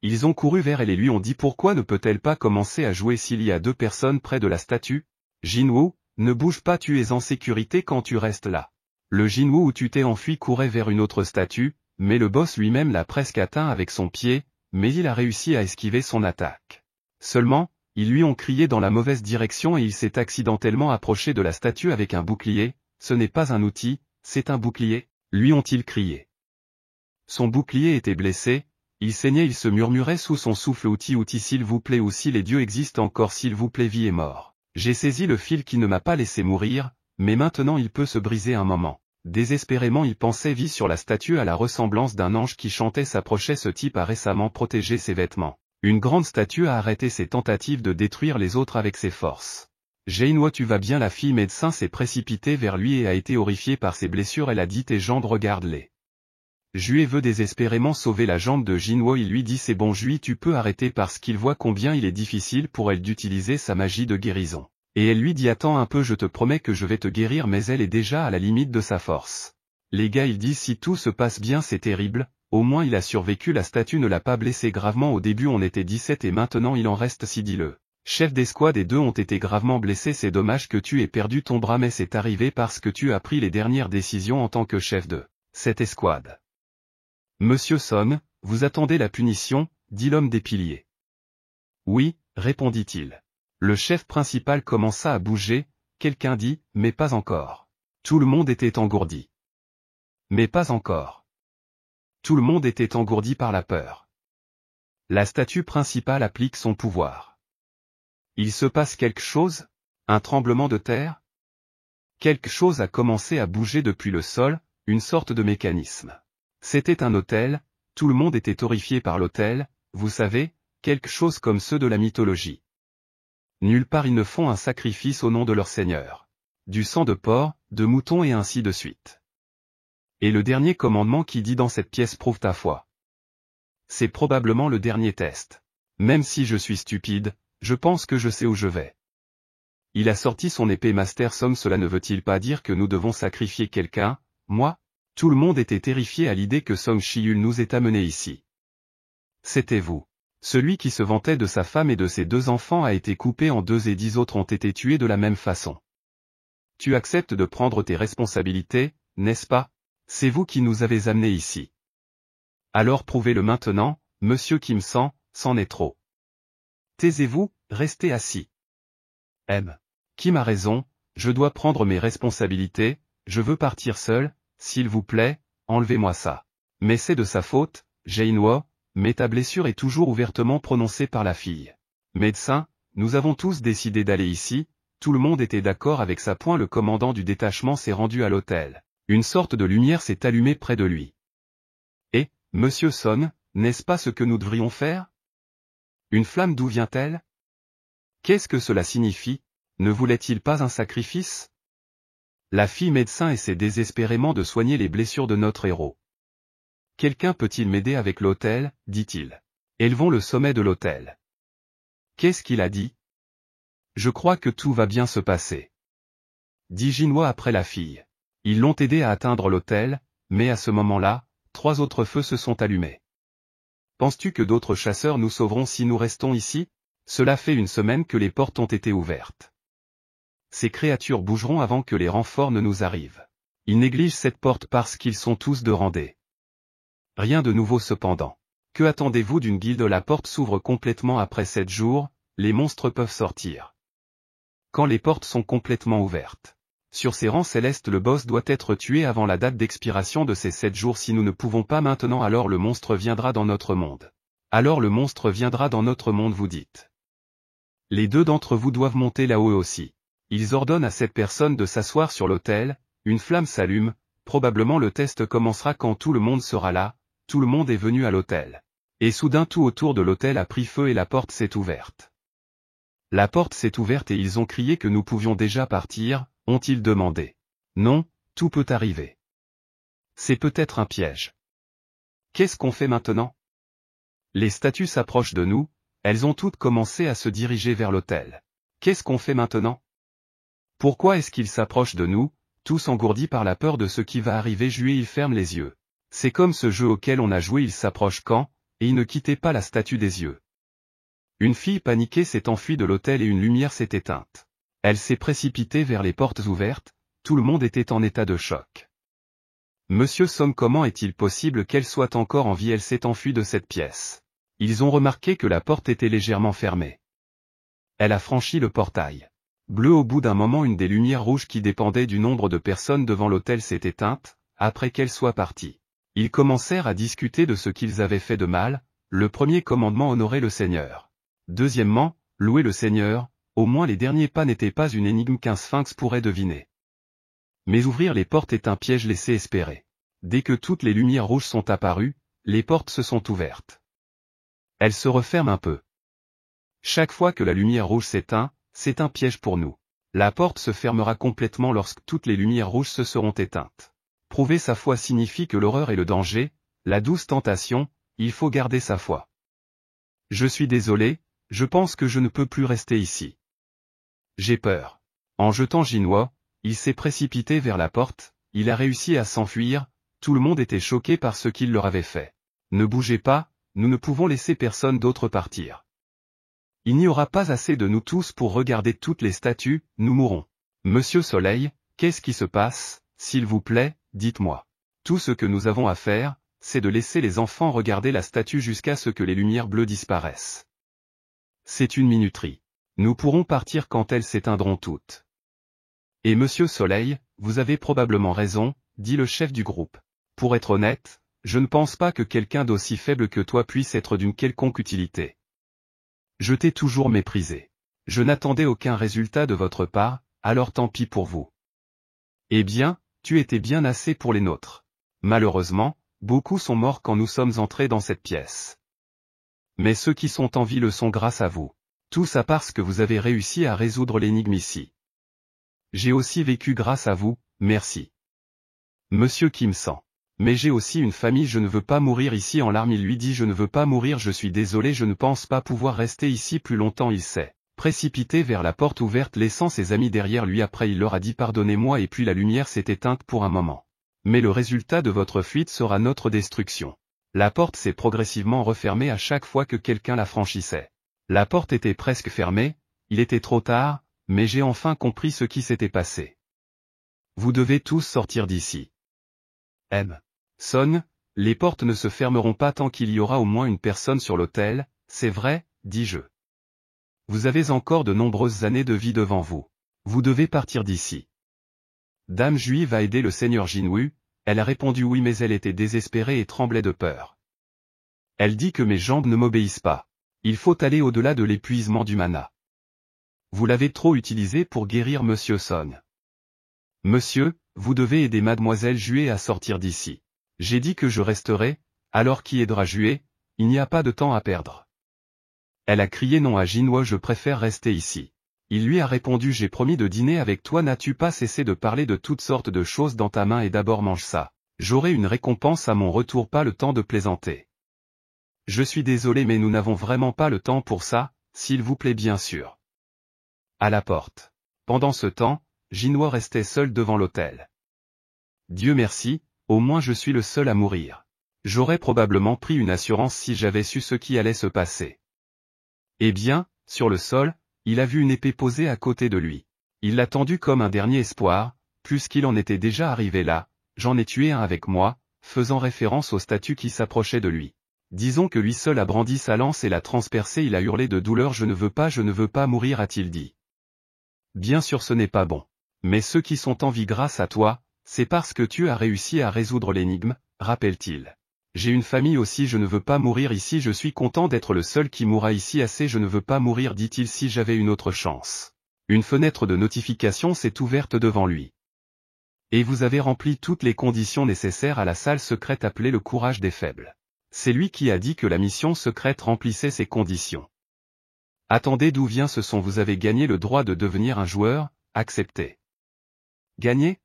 Ils ont couru vers elle et lui ont dit pourquoi ne peut-elle pas commencer à jouer s'il y a deux personnes près de la statue? Jinwoo, ne bouge pas, tu es en sécurité quand tu restes là. Le Jinwoo où tu t'es enfui courait vers une autre statue, mais le boss lui-même l'a presque atteint avec son pied, mais il a réussi à esquiver son attaque. Seulement, Ils lui ont crié dans la mauvaise direction et il s'est accidentellement approché de la statue avec un bouclier. Ce n'est pas un outil, c'est un bouclier, lui ont-ils crié. Son bouclier était blessé, il saignait, il se murmurait sous son souffle outil s'il vous plaît ou si les dieux existent encore s'il vous plaît vie et mort. J'ai saisi le fil qui ne m'a pas laissé mourir, mais maintenant il peut se briser un moment. Désespérément il pensait vie sur la statue à la ressemblance d'un ange qui chantait s'approchait ce type a récemment protégé ses vêtements. Une grande statue a arrêté ses tentatives de détruire les autres avec ses forces. Jainois tu vas bien la fille médecin s'est précipitée vers lui et a été horrifiée par ses blessures elle a dit tes jambes regarde-les. Jui veut désespérément sauver la jambe de Jinwo il lui dit c'est bon Jui tu peux arrêter parce qu'il voit combien il est difficile pour elle d'utiliser sa magie de guérison. Et elle lui dit attends un peu je te promets que je vais te guérir mais elle est déjà à la limite de sa force. Les gars il dit si tout se passe bien c'est terrible, au moins il a survécu la statue ne l'a pas blessé gravement au début on était 17 et maintenant il en reste 6 dis-le. Chef d'escouade et 2 ont été gravement blessés c'est dommage que tu aies perdu ton bras mais c'est arrivé parce que tu as pris les dernières décisions en tant que chef de cette escouade. Monsieur Son, vous attendez la punition, dit l'homme des piliers. Oui, répondit-il. Le chef principal commença à bouger, quelqu'un dit, mais pas encore. Tout le monde était engourdi. Mais pas encore. Tout le monde était engourdi par la peur. La statue principale applique son pouvoir. Il se passe quelque chose? Un tremblement de terre? Quelque chose a commencé à bouger depuis le sol, une sorte de mécanisme. C'était un autel, tout le monde était horrifié par l'autel, vous savez, quelque chose comme ceux de la mythologie. Nulle part ils ne font un sacrifice au nom de leur Seigneur. Du sang de porc, de mouton et ainsi de suite. Et le dernier commandement qui dit dans cette pièce prouve ta foi. C'est probablement le dernier test. Même si je suis stupide, je pense que je sais où je vais. Il a sorti son épée Master Som cela ne veut-il pas dire que nous devons sacrifier quelqu'un, moi? Tout le monde était terrifié à l'idée que Song Shiul nous ait amenés ici. C'était vous. Celui qui se vantait de sa femme et de ses 2 enfants a été coupé en 2 et 10 autres ont été tués de la même façon. Tu acceptes de prendre tes responsabilités, n'est-ce pas? C'est vous qui nous avez amenés ici. Alors prouvez-le maintenant, monsieur Kim San, c'en est trop. Taisez-vous, restez assis. Kim a raison, je dois prendre mes responsabilités, je veux partir seul. S'il vous plaît, enlevez-moi ça. Mais c'est de sa faute, Jainois, mais ta blessure est toujours ouvertement prononcée par la fille. Médecin, nous avons tous décidé d'aller ici, tout le monde était d'accord avec ça. Le commandant du détachement s'est rendu à l'hôtel. Une sorte de lumière s'est allumée près de lui. Et, monsieur Son, n'est-ce pas ce que nous devrions faire? Une flamme d'où vient-elle? Qu'est-ce que cela signifie? Ne voulait-il pas un sacrifice? La fille médecin essaie désespérément de soigner les blessures de notre héros. Quelqu'un peut-il m'aider avec l'autel, dit-il. Élevons le sommet de l'autel. Qu'est-ce qu'il a dit? Je crois que tout va bien se passer. Dit Jinwa après la fille. Ils l'ont aidé à atteindre l'autel, mais à ce moment-là, 3 autres feux se sont allumés. Penses-tu que d'autres chasseurs nous sauveront si nous restons ici? Cela fait 1 semaine que les portes ont été ouvertes. Ces créatures bougeront avant que les renforts ne nous arrivent. Ils négligent cette porte parce qu'ils sont tous de rendez. Rien de nouveau cependant. Que attendez-vous d'une guilde? La porte s'ouvre complètement après 7 jours, les monstres peuvent sortir. Quand les portes sont complètement ouvertes. Sur ces rangs célestes le boss doit être tué avant la date d'expiration de ces 7 jours si nous ne pouvons pas maintenant alors le monstre viendra dans notre monde. Alors le monstre viendra dans notre monde vous dites. Les 2 d'entre vous doivent monter là-haut eux aussi. Ils ordonnent à cette personne de s'asseoir sur l'autel, une flamme s'allume, probablement le test commencera quand tout le monde sera là, tout le monde est venu à l'autel. Et soudain tout autour de l'autel a pris feu et la porte s'est ouverte. La porte s'est ouverte et ils ont crié que nous pouvions déjà partir, ont-ils demandé. Non, tout peut arriver. C'est peut-être un piège. Qu'est-ce qu'on fait maintenant? Les statues s'approchent de nous, elles ont toutes commencé à se diriger vers l'autel. Qu'est-ce qu'on fait maintenant? Pourquoi est-ce qu'ils s'approchent de nous, tous engourdis par la peur de ce qui va arriver? Il ferme les yeux. C'est comme ce jeu auquel on a joué, il s'approche quand, et il ne quittait pas la statue des yeux. Une fille paniquée s'est enfuie de l'hôtel et une lumière s'est éteinte. Elle s'est précipitée vers les portes ouvertes, tout le monde était en état de choc. Monsieur Som, comment est-il possible qu'elle soit encore en vie? Elle s'est enfuie de cette pièce. Ils ont remarqué que la porte était légèrement fermée. Elle a franchi le portail. Bleu au bout d'un moment une des lumières rouges qui dépendaient du nombre de personnes devant l'autel s'est éteinte, après qu'elle soit partie. Ils commencèrent à discuter de ce qu'ils avaient fait de mal. Le premier commandement honorait le Seigneur. Deuxièmement, louer le Seigneur, au moins les derniers pas n'étaient pas une énigme qu'un sphinx pourrait deviner. Mais ouvrir les portes est un piège laissé espérer. Dès que toutes les lumières rouges sont apparues, les portes se sont ouvertes. Elles se referment un peu. Chaque fois que la lumière rouge s'éteint, c'est un piège pour nous. La porte se fermera complètement lorsque toutes les lumières rouges se seront éteintes. Prouver sa foi signifie que l'horreur et le danger, la douce tentation, il faut garder sa foi. Je suis désolé, je pense que je ne peux plus rester ici. J'ai peur. En jetant Jinhua, il s'est précipité vers la porte, il a réussi à s'enfuir, tout le monde était choqué par ce qu'il leur avait fait. Ne bougez pas, nous ne pouvons laisser personne d'autre partir. Il n'y aura pas assez de nous tous pour regarder toutes les statues, nous mourrons. Monsieur Soleil, qu'est-ce qui se passe, s'il vous plaît, dites-moi. Tout ce que nous avons à faire, c'est de laisser les enfants regarder la statue jusqu'à ce que les lumières bleues disparaissent. C'est une minuterie. Nous pourrons partir quand elles s'éteindront toutes. Et Monsieur Soleil, vous avez probablement raison, dit le chef du groupe. Pour être honnête, je ne pense pas que quelqu'un d'aussi faible que toi puisse être d'une quelconque utilité. Je t'ai toujours méprisé. Je n'attendais aucun résultat de votre part, alors tant pis pour vous. Eh bien, tu étais bien assez pour les nôtres. Malheureusement, beaucoup sont morts quand nous sommes entrés dans cette pièce. Mais ceux qui sont en vie le sont grâce à vous. Tout ça parce que vous avez réussi à résoudre l'énigme ici. J'ai aussi vécu grâce à vous, merci. Monsieur Kim San. Mais j'ai aussi une famille, je ne veux pas mourir ici en larmes. Il lui dit je ne veux pas mourir, je suis désolé, je ne pense pas pouvoir rester ici plus longtemps. Il s'est précipité vers la porte ouverte laissant ses amis derrière lui. Après il leur a dit pardonnez-moi et puis la lumière s'est éteinte pour un moment. Mais le résultat de votre fuite sera notre destruction. La porte s'est progressivement refermée à chaque fois que quelqu'un la franchissait. La porte était presque fermée, il était trop tard, mais j'ai enfin compris ce qui s'était passé. Vous devez tous sortir d'ici. M. Son, les portes ne se fermeront pas tant qu'il y aura au moins une personne sur l'autel, c'est vrai, dis-je. Vous avez encore de nombreuses années de vie devant vous. Vous devez partir d'ici. Dame juive a aidé le seigneur Jinwu, elle a répondu oui mais elle était désespérée et tremblait de peur. Elle dit que mes jambes ne m'obéissent pas. Il faut aller au-delà de l'épuisement du mana. Vous l'avez trop utilisé pour guérir Monsieur Son. Monsieur, vous devez aider Mademoiselle Jué à sortir d'ici. J'ai dit que je resterai, alors qui aidera Jué, il n'y a pas de temps à perdre. Elle a crié non à Jinhua, je préfère rester ici. Il lui a répondu j'ai promis de dîner avec toi, n'as-tu pas cessé de parler de toutes sortes de choses dans ta main et d'abord mange ça. J'aurai une récompense à mon retour, pas le temps de plaisanter. Je suis désolé mais nous n'avons vraiment pas le temps pour ça, s'il vous plaît bien sûr. À la porte. Pendant ce temps, Jinhua restait seul devant l'autel. Dieu merci, au moins je suis le seul à mourir. J'aurais probablement pris une assurance si j'avais su ce qui allait se passer. Eh bien, sur le sol, il a vu une épée posée à côté de lui. Il l'a tendue comme un dernier espoir, puisqu'il en était déjà arrivé là, j'en ai tué un avec moi, faisant référence aux statues qui s'approchaient de lui. Disons que lui seul a brandi sa lance et l'a transpercée, il a hurlé de douleur je ne veux pas mourir a-t-il dit. Bien sûr ce n'est pas bon. Mais ceux qui sont en vie grâce à toi, c'est parce que tu as réussi à résoudre l'énigme, rappelle-t-il. J'ai une famille aussi, je ne veux pas mourir ici, je suis content d'être le seul qui mourra ici assez, je ne veux pas mourir dit-il si j'avais une autre chance. Une fenêtre de notification s'est ouverte devant lui. Et vous avez rempli toutes les conditions nécessaires à la salle secrète appelée le courage des faibles. C'est lui qui a dit que la mission secrète remplissait ces conditions. Attendez, d'où vient ce son? Vous avez gagné le droit de devenir un joueur, acceptez. Gagner?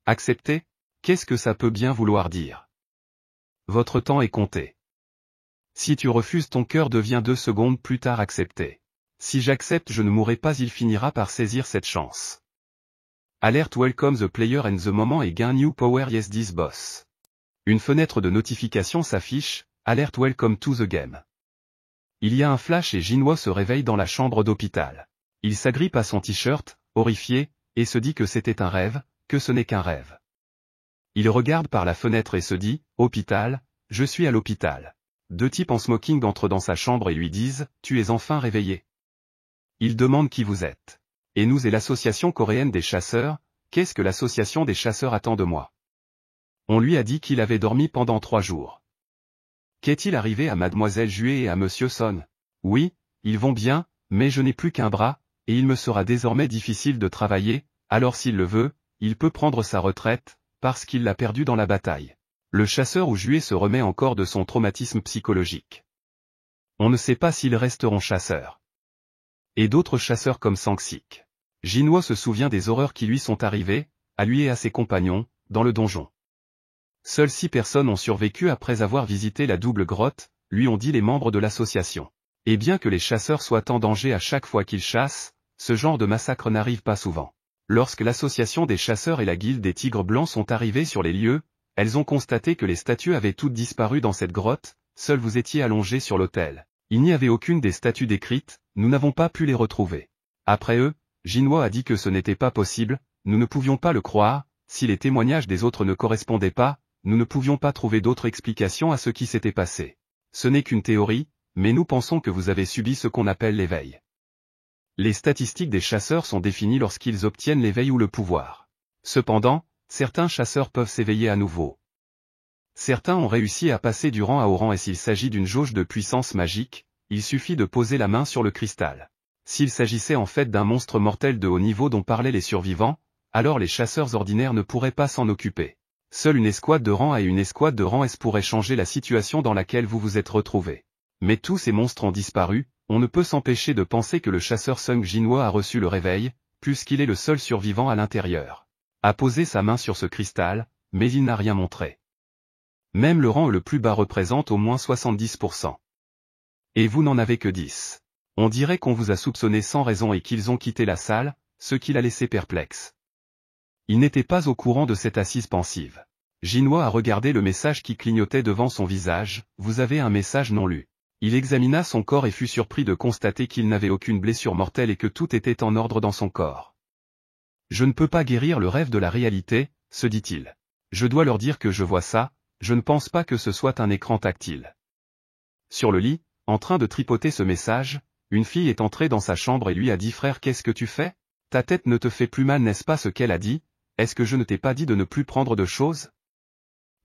Accepter? Qu'est-ce que ça peut bien vouloir dire? Votre temps est compté. Si tu refuses, ton cœur devient 2 secondes plus tard accepté. Si j'accepte, je ne mourrai pas, il finira par saisir cette chance. Alert, welcome the player and the moment et gain new power, yes this boss. Une fenêtre de notification s'affiche, alert welcome to the game. Il y a un flash et Jinhua se réveille dans la chambre d'hôpital. Il s'agrippe à son t-shirt, horrifié, et se dit que c'était un rêve, que ce n'est qu'un rêve. Il regarde par la fenêtre et se dit, hôpital, je suis à l'hôpital. 2 types en smoking entrent dans sa chambre et lui disent, tu es enfin réveillé. Il demande qui vous êtes. Et nous et l'association coréenne des chasseurs, qu'est-ce que l'association des chasseurs attend de moi? On lui a dit qu'il avait dormi pendant 3 jours. Qu'est-il arrivé à mademoiselle Jué et à monsieur Son? Oui, ils vont bien, mais je n'ai plus qu'un bras, et il me sera désormais difficile de travailler, alors s'il le veut, il peut prendre sa retraite, parce qu'il l'a perdu dans la bataille. Le chasseur ou Jué se remet encore de son traumatisme psychologique. On ne sait pas s'ils resteront chasseurs. Et d'autres chasseurs comme Sang-sik. Jinwo se souvient des horreurs qui lui sont arrivées, à lui et à ses compagnons, dans le donjon. Seules 6 personnes ont survécu après avoir visité la double grotte, lui ont dit les membres de l'association. Et bien que les chasseurs soient en danger à chaque fois qu'ils chassent, ce genre de massacre n'arrive pas souvent. Lorsque l'association des chasseurs et la guilde des tigres blancs sont arrivés sur les lieux, elles ont constaté que les statues avaient toutes disparu dans cette grotte, seul vous étiez allongé sur l'autel. Il n'y avait aucune des statues décrites, nous n'avons pas pu les retrouver. Après eux, Jinwo a dit que ce n'était pas possible, nous ne pouvions pas le croire, si les témoignages des autres ne correspondaient pas, nous ne pouvions pas trouver d'autre explication à ce qui s'était passé. Ce n'est qu'une théorie, mais nous pensons que vous avez subi ce qu'on appelle l'éveil. Les statistiques des chasseurs sont définies lorsqu'ils obtiennent l'éveil ou le pouvoir. Cependant, certains chasseurs peuvent s'éveiller à nouveau. Certains ont réussi à passer du rang A au rang et s'il s'agit d'une jauge de puissance magique, il suffit de poser la main sur le cristal. S'il s'agissait en fait d'un monstre mortel de haut niveau dont parlaient les survivants, alors les chasseurs ordinaires ne pourraient pas s'en occuper. Seule une escouade de rang A et une escouade de rang S pourraient changer la situation dans laquelle vous vous êtes retrouvés. Mais tous ces monstres ont disparu, on ne peut s'empêcher de penser que le chasseur Sung Jinwo a reçu le réveil, puisqu'il est le seul survivant à l'intérieur. A posé sa main sur ce cristal, mais il n'a rien montré. Même le rang le plus bas représente au moins 70%. Et vous n'en avez que 10. On dirait qu'on vous a soupçonné sans raison et qu'ils ont quitté la salle, ce qui l'a laissé perplexe. Il n'était pas au courant de cette assise pensive. Jinwo a regardé le message qui clignotait devant son visage, vous avez un message non lu. Il examina son corps et fut surpris de constater qu'il n'avait aucune blessure mortelle et que tout était en ordre dans son corps. Je ne peux pas guérir le rêve de la réalité, se dit-il. Je dois leur dire que je vois ça, je ne pense pas que ce soit un écran tactile. Sur le lit, en train de tripoter ce message, une fille est entrée dans sa chambre et lui a dit frère qu'est-ce que tu fais? Ta tête ne te fait plus mal n'est-ce pas ce qu'elle a dit? Est-ce que je ne t'ai pas dit de ne plus prendre de choses?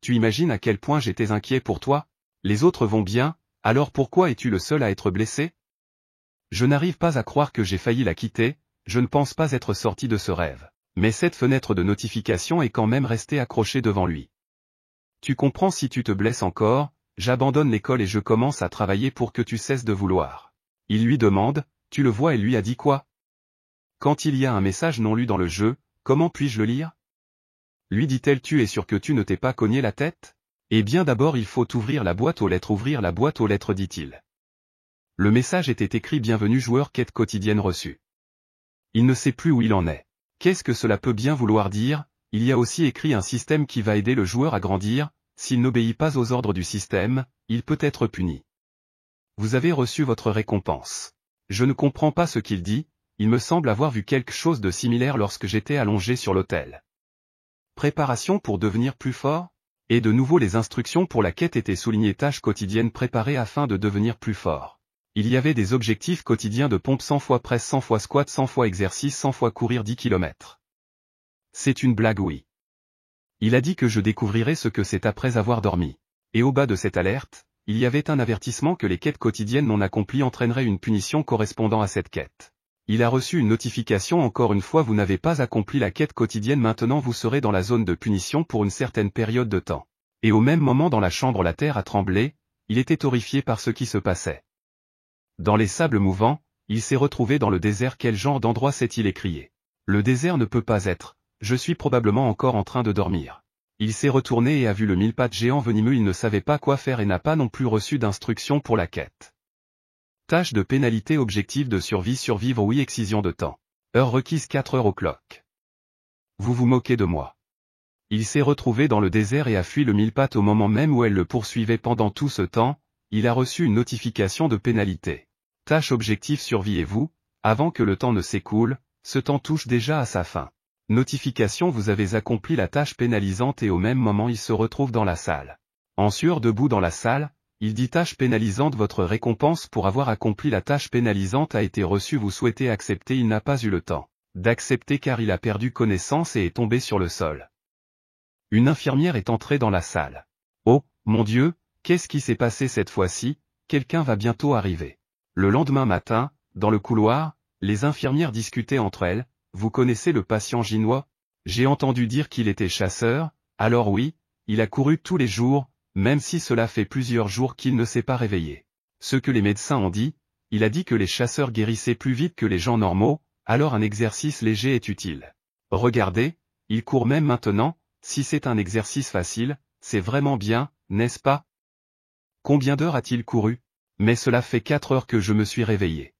Tu imagines à quel point j'étais inquiet pour toi? Les autres vont bien, alors pourquoi es-tu le seul à être blessé? Je n'arrive pas à croire que j'ai failli la quitter, je ne pense pas être sorti de ce rêve. Mais cette fenêtre de notification est quand même restée accrochée devant lui. Tu comprends si tu te blesses encore, j'abandonne l'école et je commence à travailler pour que tu cesses de vouloir. Il lui demande, tu le vois et lui a dit quoi? Quand il y a un message non lu dans le jeu, comment puis-je le lire? Lui dit-elle tu es sûr que tu ne t'es pas cogné la tête? Eh bien d'abord il faut ouvrir la boîte aux lettres dit-il. Le message était écrit bienvenue joueur quête quotidienne reçue. Il ne sait plus où il en est. Qu'est-ce que cela peut bien vouloir dire? Il y a aussi écrit un système qui va aider le joueur à grandir, s'il n'obéit pas aux ordres du système, il peut être puni. Vous avez reçu votre récompense. Je ne comprends pas ce qu'il dit, il me semble avoir vu quelque chose de similaire lorsque j'étais allongé sur l'autel. Préparation pour devenir plus fort? Et de nouveau les instructions pour la quête étaient soulignées tâches quotidiennes préparées afin de devenir plus fort. Il y avait des objectifs quotidiens de pompe 100 fois presse 100 fois squat 100 fois exercice 100 fois courir 10 km. C'est une blague oui. Il a dit que je découvrirais ce que c'est après avoir dormi. Et au bas de cette alerte, il y avait un avertissement que les quêtes quotidiennes non accomplies entraîneraient une punition correspondant à cette quête. Il a reçu une notification encore une fois vous n'avez pas accompli la quête quotidienne maintenant vous serez dans la zone de punition pour une certaine période de temps. Et au même moment dans la chambre la terre a tremblé, il était horrifié par ce qui se passait. Dans les sables mouvants, il s'est retrouvé dans le désert quel genre d'endroit s'est-il écrié? Le désert ne peut pas être, je suis probablement encore en train de dormir. Il s'est retourné et a vu le mille-pattes géant venimeux il ne savait pas quoi faire et n'a pas non plus reçu d'instructions pour la quête. Tâche de pénalité objectif de survie survivre oui excision de temps. Heure requise 4 heures au clock. Vous vous moquez de moi. Il s'est retrouvé dans le désert et a fui le mille-pattes au moment même où elle le poursuivait pendant tout ce temps, il a reçu une notification de pénalité. Tâche objectif survivez-vous, avant que le temps ne s'écoule, ce temps touche déjà à sa fin. Notification vous avez accompli la tâche pénalisante et au même moment il se retrouve dans la salle. En sueur debout dans la salle, il dit tâche pénalisante. Votre récompense pour avoir accompli la tâche pénalisante a été reçue. Vous souhaitez accepter. Il n'a pas eu le temps d'accepter car il a perdu connaissance et est tombé sur le sol. Une infirmière est entrée dans la salle. Oh, mon Dieu, qu'est-ce qui s'est passé cette fois-ci? Quelqu'un va bientôt arriver. Le lendemain matin, dans le couloir, les infirmières discutaient entre elles. Vous connaissez le patient Jinhua? J'ai entendu dire qu'il était chasseur. Alors oui, il a couru tous les jours, même si cela fait plusieurs jours qu'il ne s'est pas réveillé. Ce que les médecins ont dit, il a dit que les chasseurs guérissaient plus vite que les gens normaux, alors un exercice léger est utile. Regardez, il court même maintenant. Si c'est un exercice facile, c'est vraiment bien, n'est-ce pas? Combien d'heures a-t-il couru? Mais cela fait 4 heures que je me suis réveillé.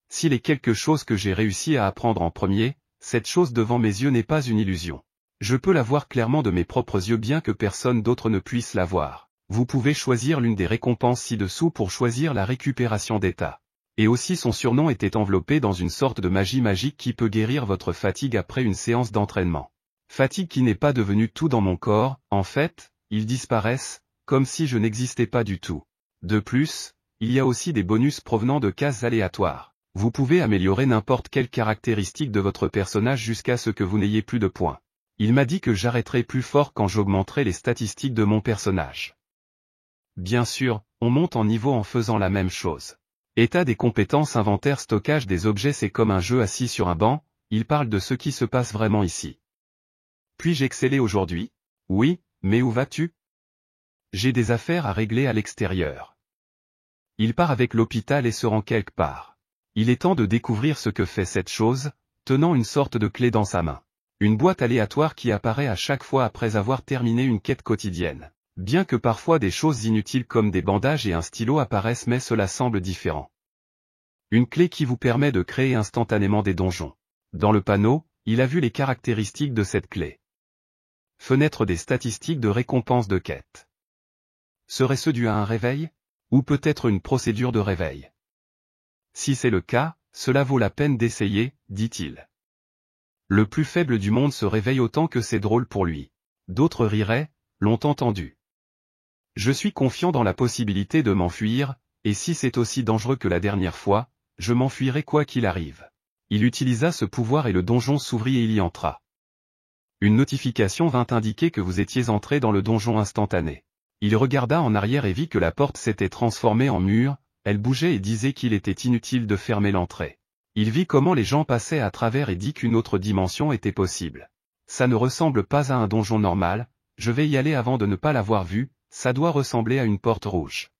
S'il est quelque chose que j'ai réussi à apprendre en premier, cette chose devant mes yeux n'est pas une illusion. Je peux la voir clairement de mes propres yeux bien que personne d'autre ne puisse la voir. Vous pouvez choisir l'une des récompenses ci-dessous pour choisir la récupération d'état. Et aussi son surnom était enveloppé dans une sorte de magie magique qui peut guérir votre fatigue après une séance d'entraînement. Fatigue qui n'est pas devenue tout dans mon corps, en fait, ils disparaissent, comme si je n'existais pas du tout. De plus, il y a aussi des bonus provenant de cases aléatoires. Vous pouvez améliorer n'importe quelle caractéristique de votre personnage jusqu'à ce que vous n'ayez plus de points. Il m'a dit que j'arrêterai plus fort quand j'augmenterai les statistiques de mon personnage. Bien sûr, on monte en niveau en faisant la même chose. État des compétences, inventaire, stockage des objets. C'est comme un jeu assis sur un banc, il parle de ce qui se passe vraiment ici. Puis-je exceller aujourd'hui? Oui, mais où vas-tu? J'ai des affaires à régler à l'extérieur. Il part avec l'hôpital et se rend quelque part. Il est temps de découvrir ce que fait cette chose, tenant une sorte de clé dans sa main. Une boîte aléatoire qui apparaît à chaque fois après avoir terminé une quête quotidienne. Bien que parfois des choses inutiles comme des bandages et un stylo apparaissent, mais cela semble différent. Une clé qui vous permet de créer instantanément des donjons. Dans le panneau, il a vu les caractéristiques de cette clé. Fenêtre des statistiques de récompense de quête. Serait-ce dû à un réveil? Ou peut-être une procédure de réveil? Si c'est le cas, cela vaut la peine d'essayer, dit-il. Le plus faible du monde se réveille autant que c'est drôle pour lui. D'autres riraient, l'ont entendu. Je suis confiant dans la possibilité de m'enfuir, et si c'est aussi dangereux que la dernière fois, je m'enfuirai quoi qu'il arrive. Il utilisa ce pouvoir et le donjon s'ouvrit et il y entra. Une notification vint indiquer que vous étiez entré dans le donjon instantané. Il regarda en arrière et vit que la porte s'était transformée en mur, elle bougeait et disait qu'il était inutile de fermer l'entrée. Il vit comment les gens passaient à travers et dit qu'une autre dimension était possible. Ça ne ressemble pas à un donjon normal, je vais y aller avant de ne pas l'avoir vu, ça doit ressembler à une porte rouge.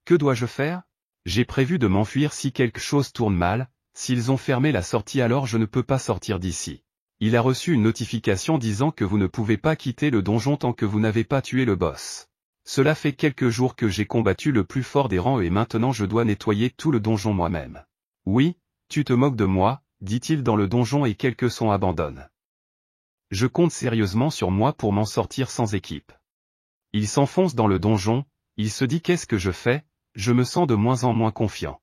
Que dois-je faire? J'ai prévu de m'enfuir si quelque chose tourne mal, s'ils ont fermé la sortie alors je ne peux pas sortir d'ici. Il a reçu une notification disant que vous ne pouvez pas quitter le donjon tant que vous n'avez pas tué le boss. Cela fait quelques jours que j'ai combattu le plus fort des rangs et maintenant je dois nettoyer tout le donjon moi-même. Oui, tu te moques de moi, dit-il dans le donjon et quelques sons abandonnent. Je compte sérieusement sur moi pour m'en sortir sans équipe. Il s'enfonce dans le donjon, il se dit qu'est-ce que je fais, je me sens de moins en moins confiant.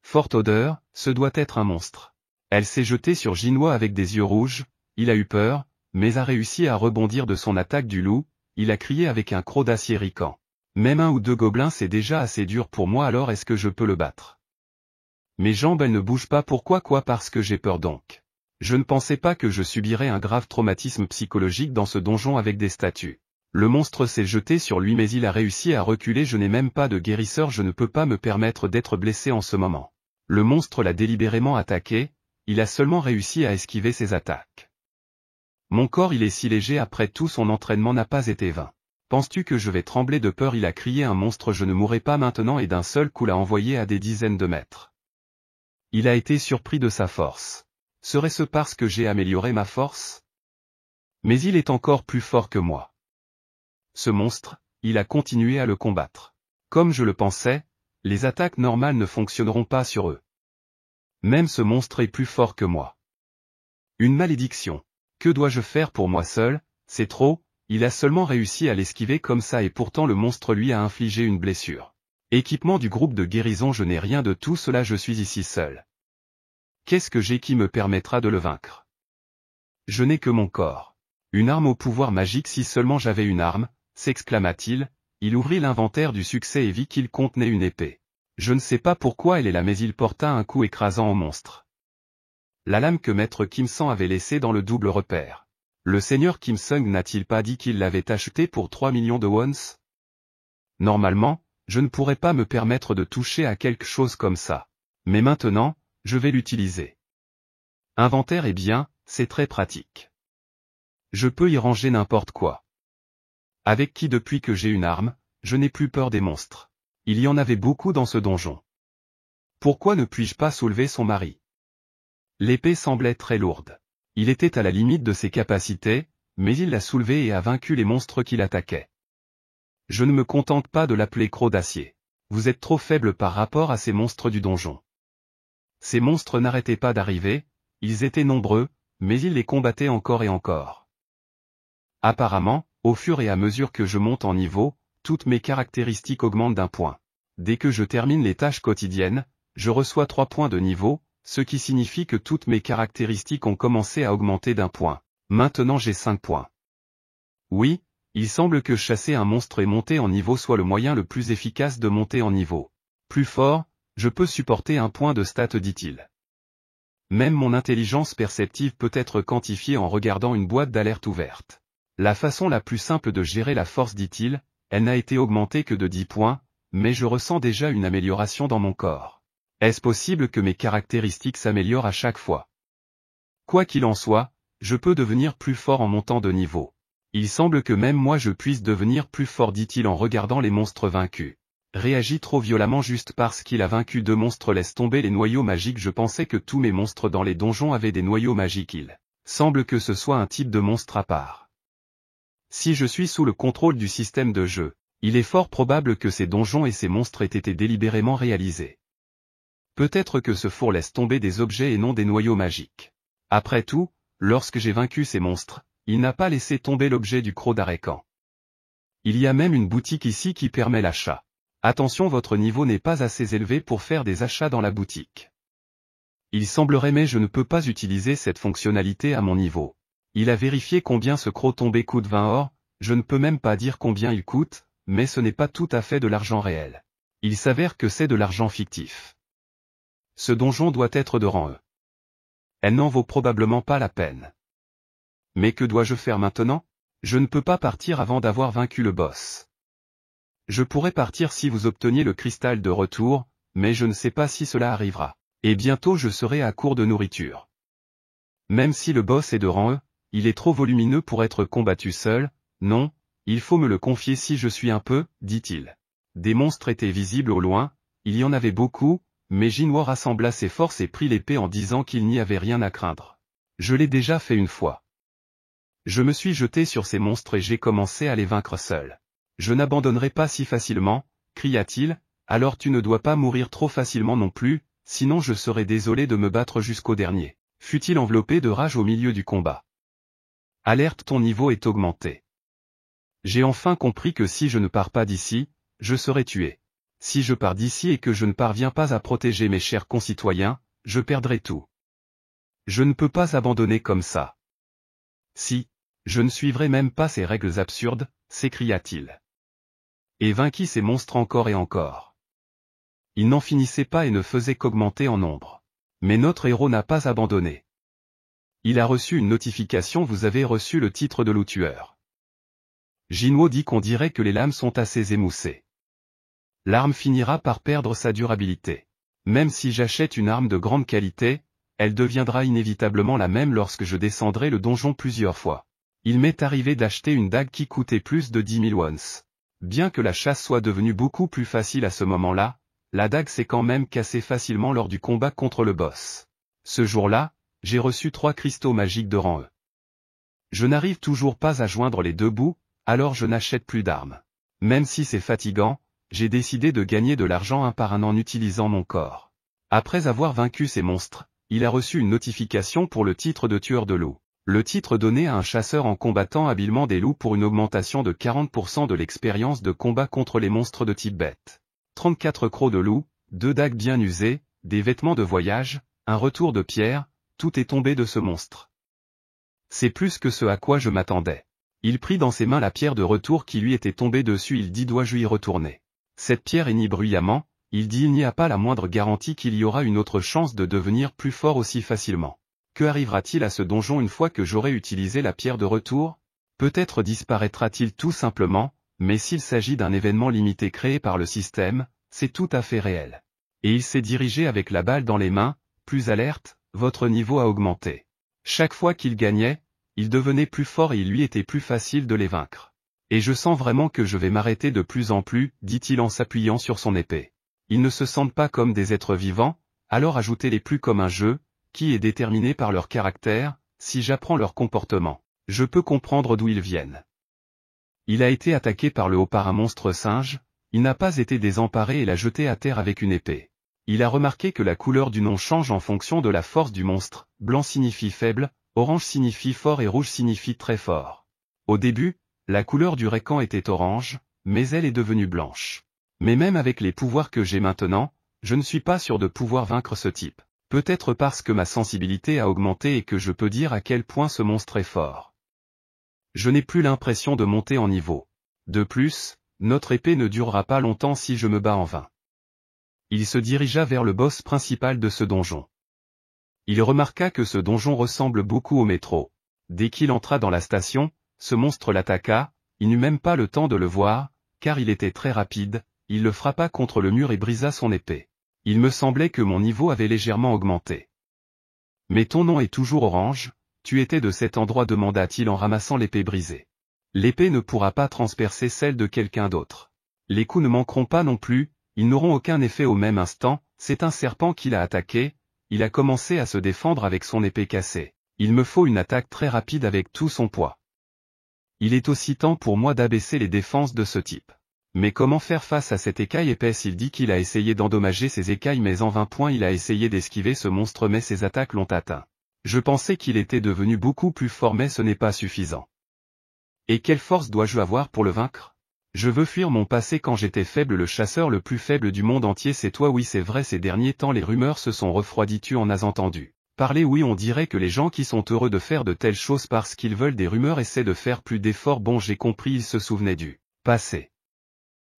Forte odeur, ce doit être un monstre. Elle s'est jetée sur Jinhua avec des yeux rouges, il a eu peur, mais a réussi à rebondir de son attaque du loup, il a crié avec un croc d'acier ricanant. Même 1 ou 2 gobelins c'est déjà assez dur pour moi alors est-ce que je peux le battre? Mes jambes elles ne bougent pas pourquoi parce que j'ai peur donc. Je ne pensais pas que je subirais un grave traumatisme psychologique dans ce donjon avec des statues. Le monstre s'est jeté sur lui mais il a réussi à reculer je n'ai même pas de guérisseur je ne peux pas me permettre d'être blessé en ce moment. Le monstre l'a délibérément attaqué, il a seulement réussi à esquiver ses attaques. Mon corps il est si léger après tout son entraînement n'a pas été vain. Penses-tu que je vais trembler de peur il a crié un monstre je ne mourrai pas maintenant et d'un seul coup l'a envoyé à des dizaines de mètres. Il a été surpris de sa force. Serait-ce parce que j'ai amélioré ma force? Mais il est encore plus fort que moi. Ce monstre, il a continué à le combattre. Comme je le pensais, les attaques normales ne fonctionneront pas sur eux. Même ce monstre est plus fort que moi. Une malédiction. Que dois-je faire pour moi seul? C'est trop, il a seulement réussi à l'esquiver comme ça et pourtant le monstre lui a infligé une blessure. Équipement du groupe de guérison je n'ai rien de tout cela je suis ici seul. Qu'est-ce que j'ai qui me permettra de le vaincre? Je n'ai que mon corps. Une arme au pouvoir magique si seulement j'avais une arme, s'exclama-t-il, Il ouvrit l'inventaire du succès et vit qu'il contenait une épée. Je ne sais pas pourquoi elle est là mais il porta un coup écrasant au monstre. La lame que Maître Kim Sang avait laissée dans le double repère. Le seigneur Kim Sung n'a-t-il pas dit qu'il l'avait achetée pour 3 millions de wons? Normalement, je ne pourrais pas me permettre de toucher à quelque chose comme ça. Mais maintenant, je vais l'utiliser. Inventaire est bien, c'est très pratique. Je peux y ranger n'importe quoi. Avec qui depuis que j'ai une arme, je n'ai plus peur des monstres. Il y en avait beaucoup dans ce donjon. Pourquoi ne puis-je pas soulever son mari? L'épée semblait très lourde. Il était à la limite de ses capacités, mais il l'a soulevée et a vaincu les monstres qui l'attaquaient. Je ne me contente pas de l'appeler croc d'acier. Vous êtes trop faible par rapport à ces monstres du donjon. Ces monstres n'arrêtaient pas d'arriver, ils étaient nombreux, mais il les combattait encore et encore. Apparemment, au fur et à mesure que je monte en niveau, toutes mes caractéristiques augmentent d'un point. Dès que je termine les tâches quotidiennes, je reçois 3 points de niveau, ce qui signifie que toutes mes caractéristiques ont commencé à augmenter d'un point. Maintenant j'ai 5 points. Oui, il semble que chasser un monstre et monter en niveau soit le moyen le plus efficace de monter en niveau. Plus fort, je peux supporter un point de stat, dit-il. Même mon intelligence perceptive peut être quantifiée en regardant une boîte d'alerte ouverte. La façon la plus simple de gérer la force, dit-il, elle n'a été augmentée que de 10 points, mais je ressens déjà une amélioration dans mon corps. Est-ce possible que mes caractéristiques s'améliorent à chaque fois? Quoi qu'il en soit, je peux devenir plus fort en montant de niveau. Il semble que même moi je puisse devenir plus fort, dit-il en regardant les monstres vaincus. Réagit trop violemment juste parce qu'il a vaincu 2 monstres, laisse tomber les noyaux magiques. Je pensais que tous mes monstres dans les donjons avaient des noyaux magiques. Il semble que ce soit un type de monstre à part. Si je suis sous le contrôle du système de jeu, il est fort probable que ces donjons et ces monstres aient été délibérément réalisés. Peut-être que ce four laisse tomber des objets et non des noyaux magiques. Après tout, lorsque j'ai vaincu ces monstres, il n'a pas laissé tomber l'objet du croc d'Arécan. Il y a même une boutique ici qui permet l'achat. Attention, votre niveau n'est pas assez élevé pour faire des achats dans la boutique. Il semblerait, mais je ne peux pas utiliser cette fonctionnalité à mon niveau. Il a vérifié combien ce croc tombé coûte 20 or, je ne peux même pas dire combien il coûte, mais ce n'est pas tout à fait de l'argent réel. Il s'avère que c'est de l'argent fictif. Ce donjon doit être de rang E. Elle n'en vaut probablement pas la peine. Mais que dois-je faire maintenant? Je ne peux pas partir avant d'avoir vaincu le boss. Je pourrais partir si vous obteniez le cristal de retour, mais je ne sais pas si cela arrivera. Et bientôt je serai à court de nourriture. Même si le boss est de rang E, il est trop volumineux pour être combattu seul. Non, il faut me le confier si je suis un peu, dit-il. Des monstres étaient visibles au loin, il y en avait beaucoup, mais Jinwo rassembla ses forces et prit l'épée en disant qu'il n'y avait rien à craindre. Je l'ai déjà fait une fois. Je me suis jeté sur ces monstres et j'ai commencé à les vaincre seul. Je n'abandonnerai pas si facilement, cria-t-il, alors tu ne dois pas mourir trop facilement non plus, sinon je serai désolé de me battre jusqu'au dernier. Fut-il enveloppé de rage au milieu du combat. Alerte, ton niveau est augmenté. J'ai enfin compris que si je ne pars pas d'ici, je serai tué. Si je pars d'ici et que je ne parviens pas à protéger mes chers concitoyens, je perdrai tout. Je ne peux pas abandonner comme ça. Si, je ne suivrai même pas ces règles absurdes, s'écria-t-il. Et vainquit ces monstres encore et encore. Ils n'en finissaient pas et ne faisaient qu'augmenter en nombre. Mais notre héros n'a pas abandonné. Il a reçu une notification, vous avez reçu le titre de loup-tueur. Jinwo dit qu'on dirait que les lames sont assez émoussées. L'arme finira par perdre sa durabilité. Même si j'achète une arme de grande qualité, elle deviendra inévitablement la même lorsque je descendrai le donjon plusieurs fois. Il m'est arrivé d'acheter une dague qui coûtait plus de 10 000 wons. Bien que la chasse soit devenue beaucoup plus facile à ce moment-là, la dague s'est quand même cassée facilement lors du combat contre le boss. Ce jour-là, j'ai reçu 3 cristaux magiques de rang E. Je n'arrive toujours pas à joindre les 2 bouts, alors je n'achète plus d'armes. Même si c'est fatigant, j'ai décidé de gagner de l'argent un par un en utilisant mon corps. Après avoir vaincu ces monstres, il a reçu une notification pour le titre de tueur de loups. Le titre donné à un chasseur en combattant habilement des loups pour une augmentation de 40% de l'expérience de combat contre les monstres de type bête. 34 crocs de loup, 2 dagues bien usées, des vêtements de voyage, un retour de pierre, tout est tombé de ce monstre. C'est plus que ce à quoi je m'attendais. Il prit dans ses mains la pierre de retour qui lui était tombée dessus, il dit dois-je y retourner? Cette pierre hennit bruyamment, il dit il n'y a pas la moindre garantie qu'il y aura une autre chance de devenir plus fort aussi facilement. Que arrivera-t-il à ce donjon une fois que j'aurai utilisé la pierre de retour? Peut-être disparaîtra-t-il tout simplement, mais s'il s'agit d'un événement limité créé par le système, c'est tout à fait réel. Et il s'est dirigé avec la balle dans les mains, plus alerte, votre niveau a augmenté. Chaque fois qu'il gagnait, il devenait plus fort et il lui était plus facile de les vaincre. Et je sens vraiment que je vais m'arrêter de plus en plus, dit-il en s'appuyant sur son épée. Ils ne se sentent pas comme des êtres vivants, alors ajoutez-les plus comme un jeu, qui est déterminé par leur caractère, si j'apprends leur comportement, je peux comprendre d'où ils viennent. Il a été attaqué par le haut par un monstre singe, il n'a pas été désemparé et l'a jeté à terre avec une épée. Il a remarqué que la couleur du nom change en fonction de la force du monstre, blanc signifie faible, orange signifie fort et rouge signifie très fort. Au début, la couleur du Récan était orange, mais elle est devenue blanche. Mais même avec les pouvoirs que j'ai maintenant, je ne suis pas sûr de pouvoir vaincre ce type. Peut-être parce que ma sensibilité a augmenté et que je peux dire à quel point ce monstre est fort. Je n'ai plus l'impression de monter en niveau. De plus, notre épée ne durera pas longtemps si je me bats en vain. Il se dirigea vers le boss principal de ce donjon. Il remarqua que ce donjon ressemble beaucoup au métro. Dès qu'il entra dans la station, ce monstre l'attaqua, il n'eut même pas le temps de le voir, car il était très rapide, il le frappa contre le mur et brisa son épée. Il me semblait que mon niveau avait légèrement augmenté. Mais ton nom est toujours orange, tu étais de cet endroit demanda-t-il en ramassant l'épée brisée. L'épée ne pourra pas transpercer celle de quelqu'un d'autre. Les coups ne manqueront pas non plus, ils n'auront aucun effet au même instant, c'est un serpent qui l'a attaqué, il a commencé à se défendre avec son épée cassée. Il me faut une attaque très rapide avec tout son poids. Il est aussi temps pour moi d'abaisser les défenses de ce type. Mais comment faire face à cette écaille épaisse? Il dit qu'il a essayé d'endommager ses écailles mais en vain point il a essayé d'esquiver ce monstre mais ses attaques l'ont atteint. Je pensais qu'il était devenu beaucoup plus fort mais ce n'est pas suffisant. Et quelle force dois-je avoir pour le vaincre? Je veux fuir mon passé quand j'étais faible, le chasseur le plus faible du monde entier c'est toi. Oui c'est vrai, ces derniers temps les rumeurs se sont refroidies, tu en as entendu parler? Oui, on dirait que les gens qui sont heureux de faire de telles choses parce qu'ils veulent des rumeurs essaient de faire plus d'efforts. Bon j'ai compris, il se souvenait du passé.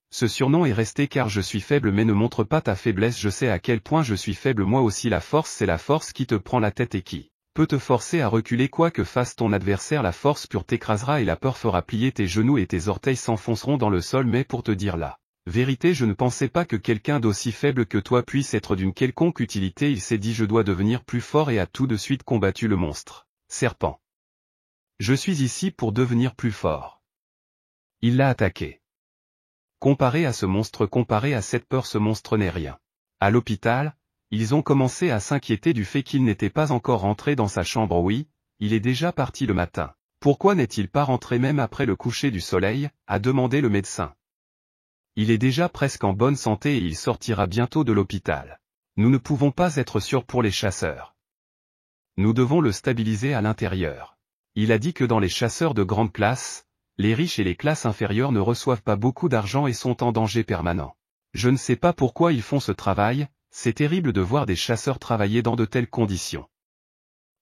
Ce surnom est resté car je suis faible mais ne montre pas ta faiblesse, je sais à quel point je suis faible moi aussi. La force c'est la force qui te prend la tête et qui peut te forcer à reculer quoi que fasse ton adversaire. La force pure t'écrasera et la peur fera plier tes genoux et tes orteils s'enfonceront dans le sol. Mais pour te dire la vérité, je ne pensais pas que quelqu'un d'aussi faible que toi puisse être d'une quelconque utilité. Il s'est dit je dois devenir plus fort et a tout de suite combattu le monstre. Serpent. Je suis ici pour devenir plus fort. Il l'a attaqué. Comparé à ce monstre, comparé à cette peur, ce monstre n'est rien. À l'hôpital, ils ont commencé à s'inquiéter du fait qu'il n'était pas encore rentré dans sa chambre. Oui, il est déjà parti le matin. Pourquoi n'est-il pas rentré même après le coucher du soleil, a demandé le médecin. Il est déjà presque en bonne santé et il sortira bientôt de l'hôpital. Nous ne pouvons pas être sûrs pour les chasseurs. Nous devons le stabiliser à l'intérieur. Il a dit que dans les chasseurs de grande classe, les riches et les classes inférieures ne reçoivent pas beaucoup d'argent et sont en danger permanent. Je ne sais pas pourquoi ils font ce travail, c'est terrible de voir des chasseurs travailler dans de telles conditions.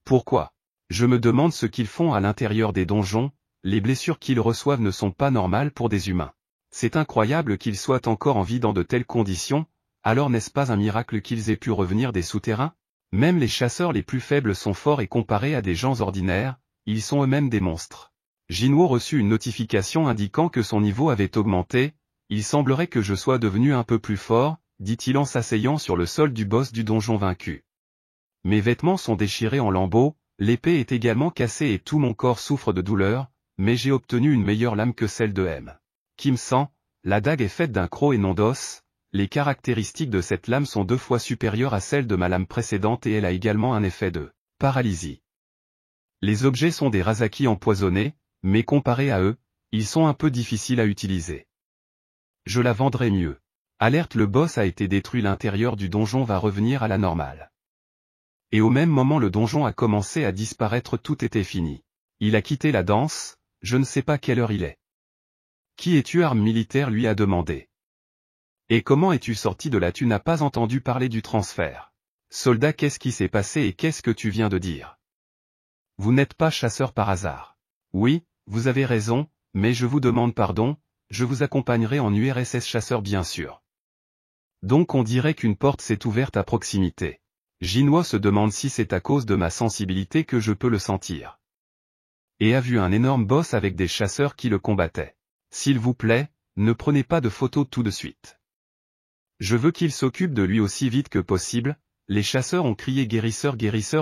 Pourquoi? Je me demande ce qu'ils font à l'intérieur des donjons, les blessures qu'ils reçoivent ne sont pas normales pour des humains. C'est incroyable qu'ils soient encore en vie dans de telles conditions, alors n'est-ce pas un miracle qu'ils aient pu revenir des souterrains? Même les chasseurs les plus faibles sont forts et comparés à des gens ordinaires, ils sont eux-mêmes des monstres. Jinwo reçut une notification indiquant que son niveau avait augmenté, il semblerait que je sois devenu un peu plus fort, dit-il en s'asseyant sur le sol du boss du donjon vaincu. Mes vêtements sont déchirés en lambeaux, l'épée est également cassée et tout mon corps souffre de douleur, mais j'ai obtenu une meilleure lame que celle de M. Kim San, la dague est faite d'un croc et non d'os, les caractéristiques de cette lame sont 2 fois supérieures à celles de ma lame précédente et elle a également un effet de paralysie. Les objets sont des razaki empoisonnés, mais comparés à eux, ils sont un peu difficiles à utiliser. Je la vendrai mieux. Alerte, le boss a été détruit, l'intérieur du donjon va revenir à la normale. Et au même moment le donjon a commencé à disparaître, tout était fini. Il a quitté la danse, je ne sais pas quelle heure il est. Qui es-tu? Arme militaire lui a demandé. Et comment es-tu sorti de là? Tu n'as pas entendu parler du transfert. Soldat, qu'est-ce qui s'est passé et qu'est-ce que tu viens de dire? Vous n'êtes pas chasseur par hasard? Oui, vous avez raison, mais je vous demande pardon, je vous accompagnerai en URSS chasseur bien sûr. Donc on dirait qu'une porte s'est ouverte à proximité. Jinhua se demande si c'est à cause de ma sensibilité que je peux le sentir. Et a vu un énorme boss avec des chasseurs qui le combattaient. S'il vous plaît, ne prenez pas de photos tout de suite. Je veux qu'il s'occupe de lui aussi vite que possible, les chasseurs ont crié guérisseur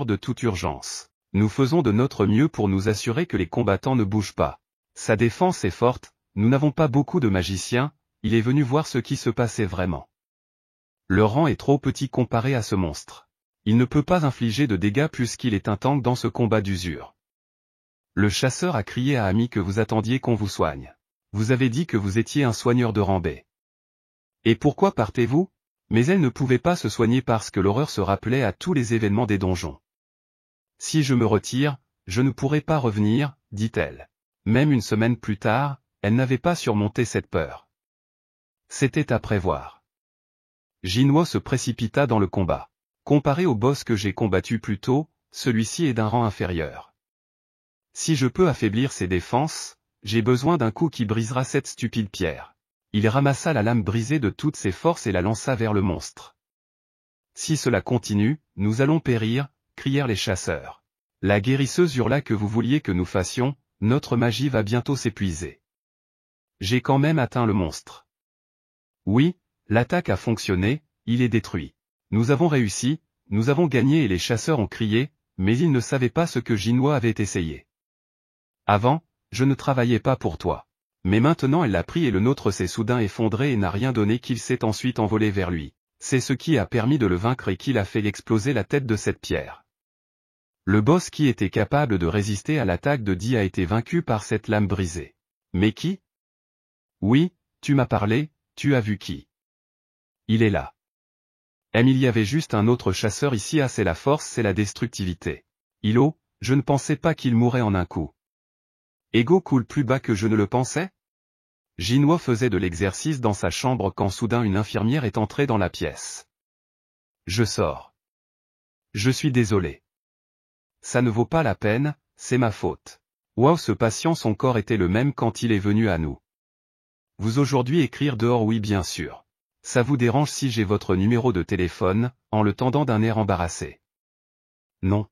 de toute urgence. Nous faisons de notre mieux pour nous assurer que les combattants ne bougent pas. Sa défense est forte, nous n'avons pas beaucoup de magiciens, il est venu voir ce qui se passait vraiment. Le rang est trop petit comparé à ce monstre. Il ne peut pas infliger de dégâts puisqu'il est un tank dans ce combat d'usure. Le chasseur a crié à Ami que vous attendiez qu'on vous soigne. Vous avez dit que vous étiez un soigneur de rang B. Et pourquoi partez-vous? Mais elle ne pouvait pas se soigner parce que l'horreur se rappelait à tous les événements des donjons. Si je me retire, je ne pourrai pas revenir, dit-elle. Même une semaine plus tard, elle n'avait pas surmonté cette peur. C'était à prévoir. Jinhua se précipita dans le combat. Comparé au boss que j'ai combattu plus tôt, celui-ci est d'un rang inférieur. Si je peux affaiblir ses défenses, j'ai besoin d'un coup qui brisera cette stupide pierre. Il ramassa la lame brisée de toutes ses forces et la lança vers le monstre. Si cela continue, nous allons périr, crièrent les chasseurs. La guérisseuse hurla que vous vouliez que nous fassions, notre magie va bientôt s'épuiser. J'ai quand même atteint le monstre. Oui, l'attaque a fonctionné, il est détruit. Nous avons réussi, nous avons gagné et les chasseurs ont crié, mais ils ne savaient pas ce que Jinhua avait essayé. Avant, je ne travaillais pas pour toi. Mais maintenant elle l'a pris et le nôtre s'est soudain effondré et n'a rien donné qu'il s'est ensuite envolé vers lui. C'est ce qui a permis de le vaincre et qui l'a fait exploser la tête de cette pierre. Le boss qui était capable de résister à l'attaque de Di a été vaincu par cette lame brisée. Mais qui? Oui, tu m'as parlé, tu as vu qui? Il est là. Il y avait juste un autre chasseur ici, c'est la force, c'est la destructivité. Ilo, je ne pensais pas qu'il mourrait en un coup. Ego coule plus bas que je ne le pensais? Jinhua faisait de l'exercice dans sa chambre quand soudain une infirmière est entrée dans la pièce. Je sors. Je suis désolé. Ça ne vaut pas la peine, c'est ma faute. Waouh, ce patient, son corps était le même quand il est venu à nous. Vous aujourd'hui écrire dehors? Oui bien sûr. Ça vous dérange si j'ai votre numéro de téléphone, en le tendant d'un air embarrassé? Non.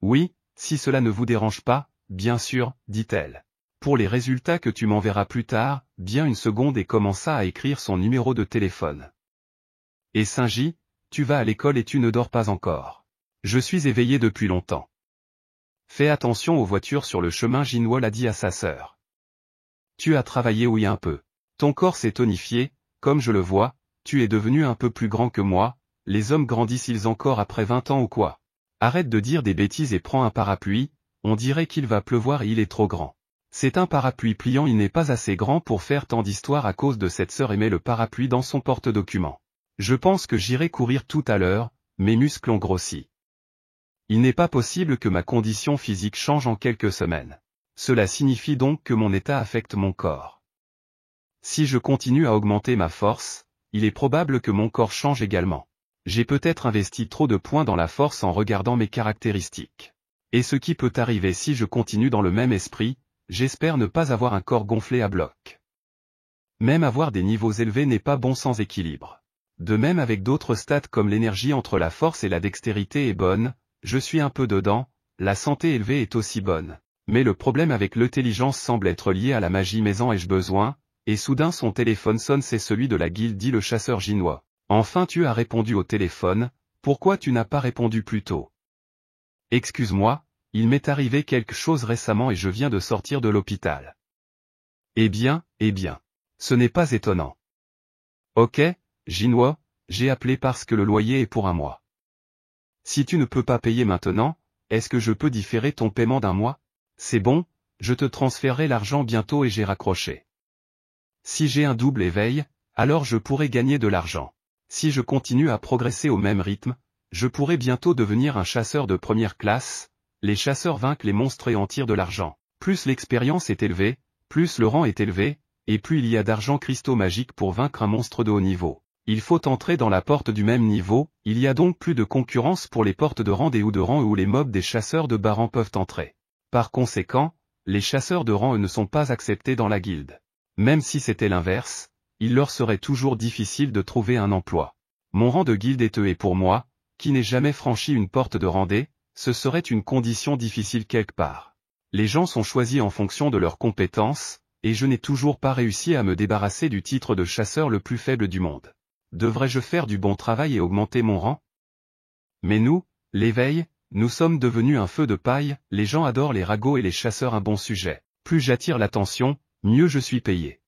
Oui, si cela ne vous dérange pas, bien sûr, dit-elle. Pour les résultats que tu m'enverras plus tard, bien une seconde et commença à écrire son numéro de téléphone. Et Saint-J, tu vas à l'école et tu ne dors pas encore. Je suis éveillé depuis longtemps. Fais attention aux voitures sur le chemin, Jinhua l'a dit à sa sœur. Tu as travaillé oui un peu. Ton corps s'est tonifié, comme je le vois, tu es devenu un peu plus grand que moi, les hommes grandissent-ils encore après 20 ans ou quoi? Arrête de dire des bêtises et prends un parapluie, on dirait qu'il va pleuvoir et il est trop grand. C'est un parapluie pliant, il n'est pas assez grand pour faire tant d'histoires à cause de cette sœur. Met le parapluie dans son porte-document. Je pense que j'irai courir tout à l'heure, mes muscles ont grossi. Il n'est pas possible que ma condition physique change en quelques semaines. Cela signifie donc que mon état affecte mon corps. Si je continue à augmenter ma force, il est probable que mon corps change également. J'ai peut-être investi trop de points dans la force en regardant mes caractéristiques. Et ce qui peut arriver si je continue dans le même esprit, j'espère ne pas avoir un corps gonflé à bloc. Même avoir des niveaux élevés n'est pas bon sans équilibre. De même avec d'autres stats comme l'énergie entre la force et la dextérité est bonne, je suis un peu dedans, la santé élevée est aussi bonne. Mais le problème avec l'intelligence semble être lié à la magie. Mais en ai-je besoin? Et soudain son téléphone sonne, c'est celui de la guilde, dit le chasseur Jinhua. Enfin tu as répondu au téléphone, pourquoi tu n'as pas répondu plus tôt? Excuse-moi, il m'est arrivé quelque chose récemment et je viens de sortir de l'hôpital. Eh bien, ce n'est pas étonnant. Ok, Jinhua, j'ai appelé parce que le loyer est pour un mois. Si tu ne peux pas payer maintenant, est-ce que je peux différer ton paiement d'un mois? C'est bon, je te transférerai l'argent bientôt et j'ai raccroché. Si j'ai un double éveil, alors je pourrai gagner de l'argent. Si je continue à progresser au même rythme, je pourrai bientôt devenir un chasseur de première classe. Les chasseurs vainquent les monstres et en tirent de l'argent. Plus l'expérience est élevée, plus le rang est élevé, et plus il y a d'argent cristaux magiques pour vaincre un monstre de haut niveau. Il faut entrer dans la porte du même niveau, il y a donc plus de concurrence pour les portes de rang D ou de rang où les mobs des chasseurs de bas rang peuvent entrer. Par conséquent, les chasseurs de rang ne sont pas acceptés dans la guilde. Même si c'était l'inverse, il leur serait toujours difficile de trouver un emploi. Mon rang de guilde est et pour moi, qui n'ai jamais franchi une porte de rendez, ce serait une condition difficile quelque part. Les gens sont choisis en fonction de leurs compétences, et je n'ai toujours pas réussi à me débarrasser du titre de chasseur le plus faible du monde. Devrais-je faire du bon travail et augmenter mon rang? Mais nous, l'éveil, nous sommes devenus un feu de paille, les gens adorent les ragots et les chasseurs un bon sujet. Plus j'attire l'attention, mieux je suis payé.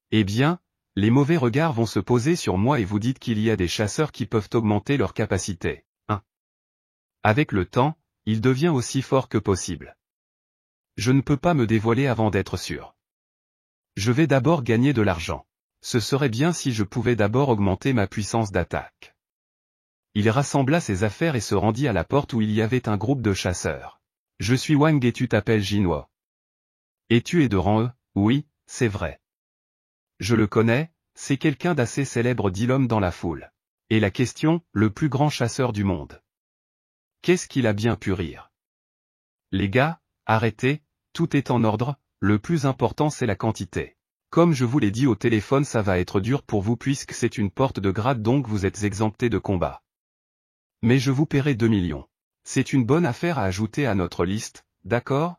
Eh bien, les mauvais regards vont se poser sur moi et vous dites qu'il y a des chasseurs qui peuvent augmenter leur capacité. 1. Avec le temps, il devient aussi fort que possible. Je ne peux pas me dévoiler avant d'être sûr. Je vais d'abord gagner de l'argent. Ce serait bien si je pouvais d'abord augmenter ma puissance d'attaque. Il rassembla ses affaires et se rendit à la porte où il y avait un groupe de chasseurs. Je suis Wang et tu t'appelles Jinhua. Et tu es de rang E? Oui, c'est vrai. Je le connais, c'est quelqu'un d'assez célèbre, dit l'homme dans la foule. Et la question, le plus grand chasseur du monde. Qu'est-ce qu'il a bien pu rire? Les gars, arrêtez, tout est en ordre, le plus important c'est la quantité. Comme je vous l'ai dit au téléphone, ça va être dur pour vous puisque c'est une porte de grade donc vous êtes exempté de combat. Mais je vous paierai 2 millions. C'est une bonne affaire à ajouter à notre liste, d'accord?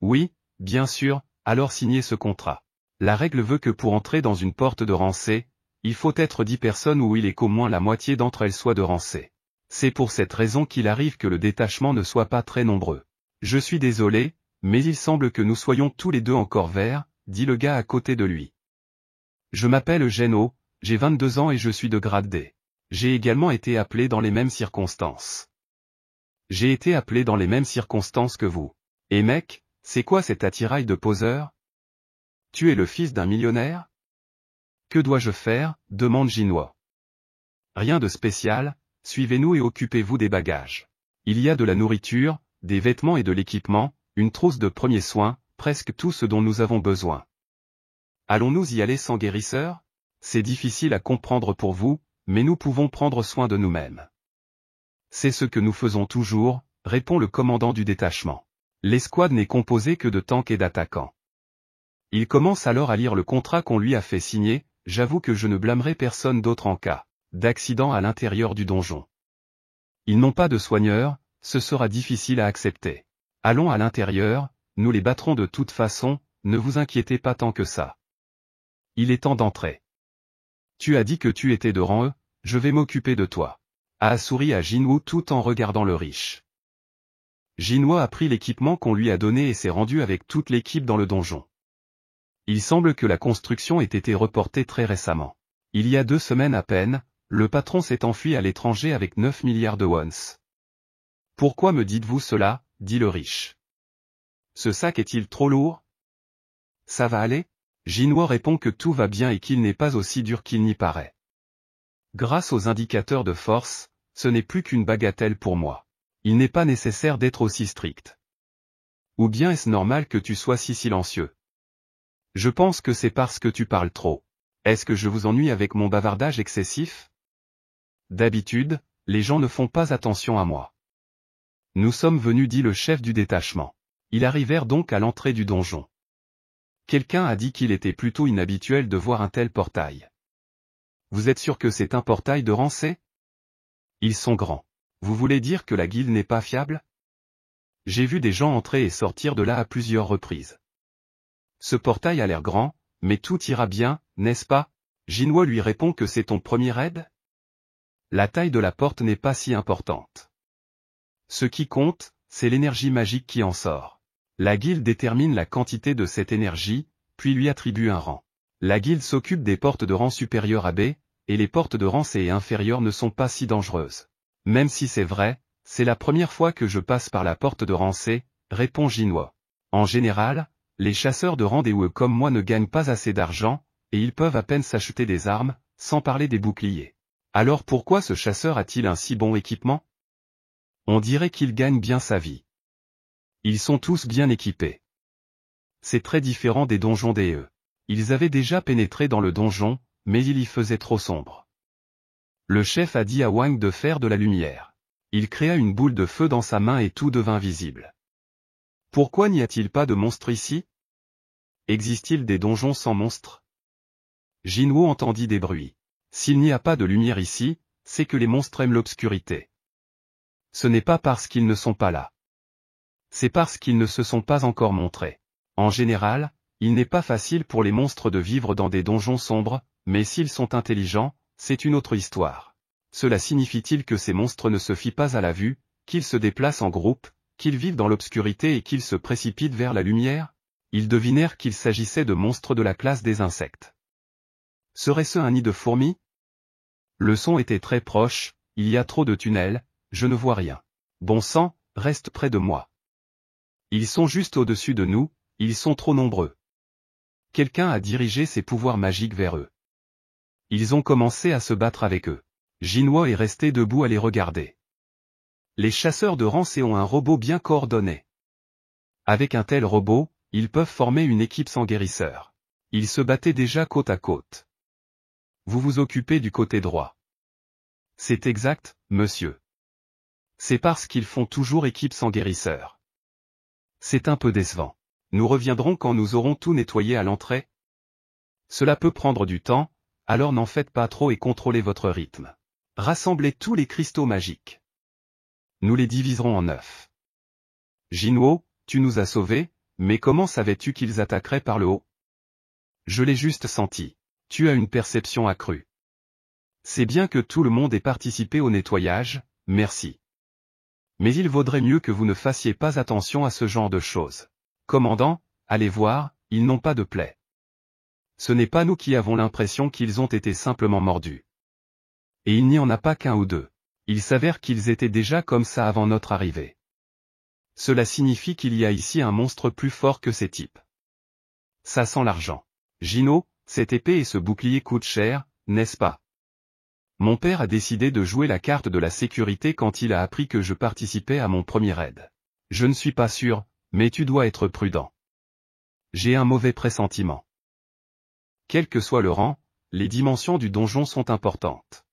Oui, bien sûr, alors signez ce contrat. La règle veut que pour entrer dans une porte de rang C, il faut être 10 personnes ou il est qu'au moins la moitié d'entre elles soient de rang C. C'est pour cette raison qu'il arrive que le détachement ne soit pas très nombreux. Je suis désolé, mais il semble que nous soyons tous les deux encore verts, dit le gars à côté de lui. Je m'appelle Geno, j'ai 22 ans et je suis de grade D. J'ai également été appelé dans les mêmes circonstances. J'ai été appelé dans les mêmes circonstances que vous. Et mec, c'est quoi cet attirail de poseur? Tu es le fils d'un millionnaire? Que dois-je faire? Demande Jinhua. Rien de spécial, suivez-nous et occupez-vous des bagages. Il y a de la nourriture, des vêtements et de l'équipement, une trousse de premiers soins, presque tout ce dont nous avons besoin. Allons-nous y aller sans guérisseur? C'est difficile à comprendre pour vous, mais nous pouvons prendre soin de nous-mêmes. C'est ce que nous faisons toujours, répond le commandant du détachement. L'escouade n'est composée que de tanks et d'attaquants. Il commence alors à lire le contrat qu'on lui a fait signer, j'avoue que je ne blâmerai personne d'autre en cas d'accident à l'intérieur du donjon. Ils n'ont pas de soigneurs, ce sera difficile à accepter. Allons à l'intérieur, nous les battrons de toute façon, ne vous inquiétez pas tant que ça. Il est temps d'entrer. Tu as dit que tu étais de rang E, je vais m'occuper de toi. A souri à Jinhua tout en regardant le riche. Jinhua a pris l'équipement qu'on lui a donné et s'est rendu avec toute l'équipe dans le donjon. Il semble que la construction ait été reportée très récemment. Il y a 2 semaines à peine, le patron s'est enfui à l'étranger avec 9 milliards de wons. Pourquoi me dites-vous cela, dit le riche. Ce sac est-il trop lourd? Ça va aller? Jinhua répond que tout va bien et qu'il n'est pas aussi dur qu'il n'y paraît. Grâce aux indicateurs de force, ce n'est plus qu'une bagatelle pour moi. Il n'est pas nécessaire d'être aussi strict. Ou bien est-ce normal que tu sois si silencieux? Je pense que c'est parce que tu parles trop. Est-ce que je vous ennuie avec mon bavardage excessif? D'habitude, les gens ne font pas attention à moi. Nous sommes venus, dit le chef du détachement. Ils arrivèrent donc à l'entrée du donjon. Quelqu'un a dit qu'il était plutôt inhabituel de voir un tel portail. Vous êtes sûr que c'est un portail de rang C? Ils sont grands. Vous voulez dire que la guilde n'est pas fiable? J'ai vu des gens entrer et sortir de là à plusieurs reprises. Ce portail a l'air grand, mais tout ira bien, n'est-ce pas? Jinhua lui répond que c'est ton premier raid? La taille de la porte n'est pas si importante. Ce qui compte, c'est l'énergie magique qui en sort. La guilde détermine la quantité de cette énergie, puis lui attribue un rang. La guilde s'occupe des portes de rang supérieur à B, et les portes de rang C et inférieur ne sont pas si dangereuses. Même si c'est vrai, c'est la première fois que je passe par la porte de rang C, répond Jinhua. En général, les chasseurs de rang D ou E comme moi ne gagnent pas assez d'argent, et ils peuvent à peine s'acheter des armes, sans parler des boucliers. Alors pourquoi ce chasseur a-t-il un si bon équipement? On dirait qu'il gagne bien sa vie. Ils sont tous bien équipés. C'est très différent des donjons des E. Ils avaient déjà pénétré dans le donjon, mais il y faisait trop sombre. Le chef a dit à Wang de faire de la lumière. Il créa une boule de feu dans sa main et tout devint visible. Pourquoi n'y a-t-il pas de monstres ici? Existe-t-il des donjons sans monstres? Jinwoo entendit des bruits. S'il n'y a pas de lumière ici, c'est que les monstres aiment l'obscurité. Ce n'est pas parce qu'ils ne sont pas là. C'est parce qu'ils ne se sont pas encore montrés. En général, il n'est pas facile pour les monstres de vivre dans des donjons sombres, mais s'ils sont intelligents, c'est une autre histoire. Cela signifie-t-il que ces monstres ne se fient pas à la vue, qu'ils se déplacent en groupe, qu'ils vivent dans l'obscurité et qu'ils se précipitent vers la lumière? Ils devinèrent qu'il s'agissait de monstres de la classe des insectes. Serait-ce un nid de fourmis? Le son était très proche, il y a trop de tunnels, je ne vois rien. Bon sang, reste près de moi. Ils sont juste au-dessus de nous, ils sont trop nombreux. Quelqu'un a dirigé ses pouvoirs magiques vers eux. Ils ont commencé à se battre avec eux. Jinwoo est resté debout à les regarder. Les chasseurs de Rancé ont un robot bien coordonné. Avec un tel robot, ils peuvent former une équipe sans guérisseur. Ils se battaient déjà côte à côte. Vous vous occupez du côté droit. C'est exact, monsieur. C'est parce qu'ils font toujours équipe sans guérisseur. C'est un peu décevant. Nous reviendrons quand nous aurons tout nettoyé à l'entrée. Cela peut prendre du temps, alors n'en faites pas trop et contrôlez votre rythme. Rassemblez tous les cristaux magiques. Nous les diviserons en 9. Jinwoo, tu nous as sauvés, mais comment savais-tu qu'ils attaqueraient par le haut? Je l'ai juste senti. Tu as une perception accrue. C'est bien que tout le monde ait participé au nettoyage, merci. Mais il vaudrait mieux que vous ne fassiez pas attention à ce genre de choses. Commandant, allez voir, ils n'ont pas de plaie. Ce n'est pas nous qui avons l'impression qu'ils ont été simplement mordus. Et il n'y en a pas qu'un ou deux. Il s'avère qu'ils étaient déjà comme ça avant notre arrivée. Cela signifie qu'il y a ici un monstre plus fort que ces types. Ça sent l'argent. Jinwoo, cette épée et ce bouclier coûtent cher, n'est-ce pas? Mon père a décidé de jouer la carte de la sécurité quand il a appris que je participais à mon premier raid. Je ne suis pas sûr, mais tu dois être prudent. J'ai un mauvais pressentiment. Quel que soit le rang, les dimensions du donjon sont importantes.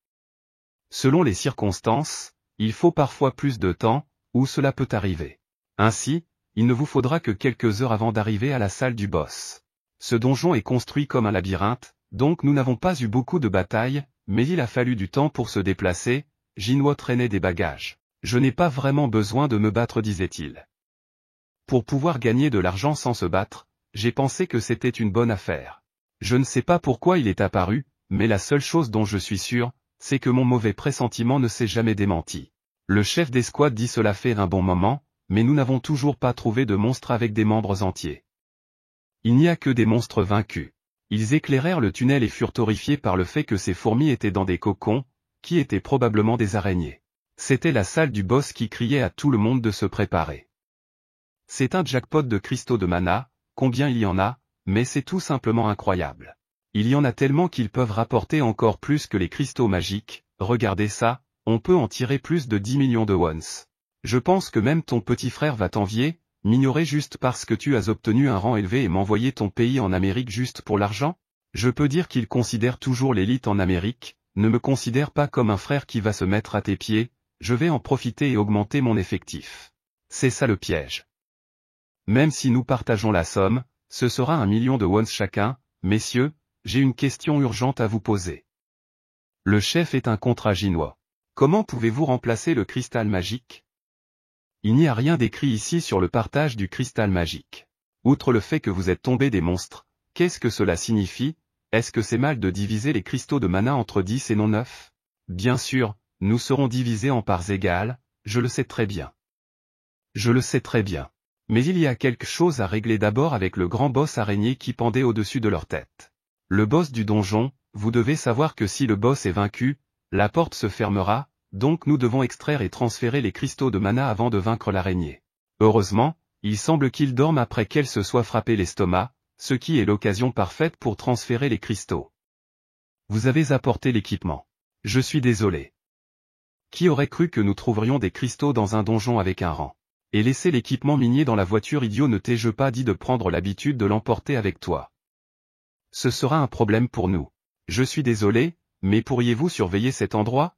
Selon les circonstances, il faut parfois plus de temps, ou cela peut arriver. Ainsi, il ne vous faudra que quelques heures avant d'arriver à la salle du boss. Ce donjon est construit comme un labyrinthe, donc nous n'avons pas eu beaucoup de batailles, mais il a fallu du temps pour se déplacer. Jinwoo traînait des bagages. Je n'ai pas vraiment besoin de me battre, disait-il. Pour pouvoir gagner de l'argent sans se battre, j'ai pensé que c'était une bonne affaire. Je ne sais pas pourquoi il est apparu, mais la seule chose dont je suis sûr, c'est que mon mauvais pressentiment ne s'est jamais démenti. Le chef d'escouade dit cela fait un bon moment, mais nous n'avons toujours pas trouvé de monstre avec des membres entiers. Il n'y a que des monstres vaincus. Ils éclairèrent le tunnel et furent horrifiés par le fait que ces fourmis étaient dans des cocons, qui étaient probablement des araignées. C'était la salle du boss qui criait à tout le monde de se préparer. C'est un jackpot de cristaux de mana, combien il y en a, mais c'est tout simplement incroyable. Il y en a tellement qu'ils peuvent rapporter encore plus que les cristaux magiques, regardez ça, on peut en tirer plus de 10 millions de wons. Je pense que même ton petit frère va t'envier, m'ignorer juste parce que tu as obtenu un rang élevé et m'envoyer ton pays en Amérique juste pour l'argent? Je peux dire qu'il considère toujours l'élite en Amérique, ne me considère pas comme un frère qui va se mettre à tes pieds, je vais en profiter et augmenter mon effectif. C'est ça le piège. Même si nous partageons la somme, ce sera 1 million de wons chacun. Messieurs, j'ai une question urgente à vous poser. Le chef est un contrat Jinwoo. Comment pouvez-vous remplacer le cristal magique? Il n'y a rien d'écrit ici sur le partage du cristal magique. Outre le fait que vous êtes tombés des monstres, qu'est-ce que cela signifie? Est-ce que c'est mal de diviser les cristaux de mana entre 10 et non 9? Bien sûr, nous serons divisés en parts égales, je le sais très bien. Je le sais très bien. Mais il y a quelque chose à régler d'abord avec le grand boss araignée qui pendait au-dessus de leur tête. Le boss du donjon, vous devez savoir que si le boss est vaincu, la porte se fermera, donc nous devons extraire et transférer les cristaux de mana avant de vaincre l'araignée. Heureusement, il semble qu'il dorme après qu'elle se soit frappé l'estomac, ce qui est l'occasion parfaite pour transférer les cristaux. Vous avez apporté l'équipement. Je suis désolé. Qui aurait cru que nous trouverions des cristaux dans un donjon avec un rang? Et laisser l'équipement minier dans la voiture, idiot, ne t'ai-je pas dit de prendre l'habitude de l'emporter avec toi? Ce sera un problème pour nous. Je suis désolé, mais pourriez-vous surveiller cet endroit?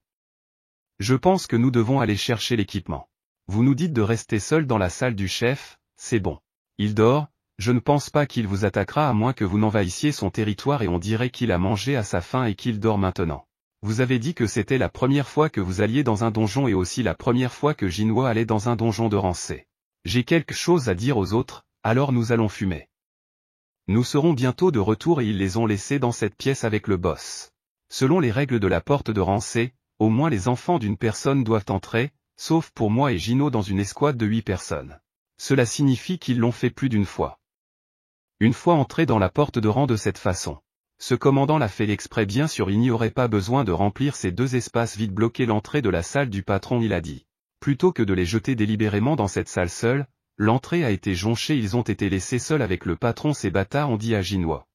Je pense que nous devons aller chercher l'équipement. Vous nous dites de rester seul dans la salle du chef, c'est bon. Il dort, je ne pense pas qu'il vous attaquera à moins que vous n'envahissiez son territoire et on dirait qu'il a mangé à sa faim et qu'il dort maintenant. Vous avez dit que c'était la première fois que vous alliez dans un donjon et aussi la première fois que Jinhua allait dans un donjon de Rancé. J'ai quelque chose à dire aux autres, alors nous allons fumer. Nous serons bientôt de retour et ils les ont laissés dans cette pièce avec le boss. Selon les règles de la porte de Rancé, au moins les enfants d'une personne doivent entrer, sauf pour moi et Gino dans une escouade de 8 personnes. Cela signifie qu'ils l'ont fait plus d'une fois. Une fois entrés dans la porte de rang de cette façon. Ce commandant l'a fait exprès bien sûr il n'y aurait pas besoin de remplir ces 2 espaces vides bloquer l'entrée de la salle du patron il a dit. Plutôt que de les jeter délibérément dans cette salle seule, l'entrée a été jonchée ils ont été laissés seuls avec le patron ces bâtards ont dit à Jinhua.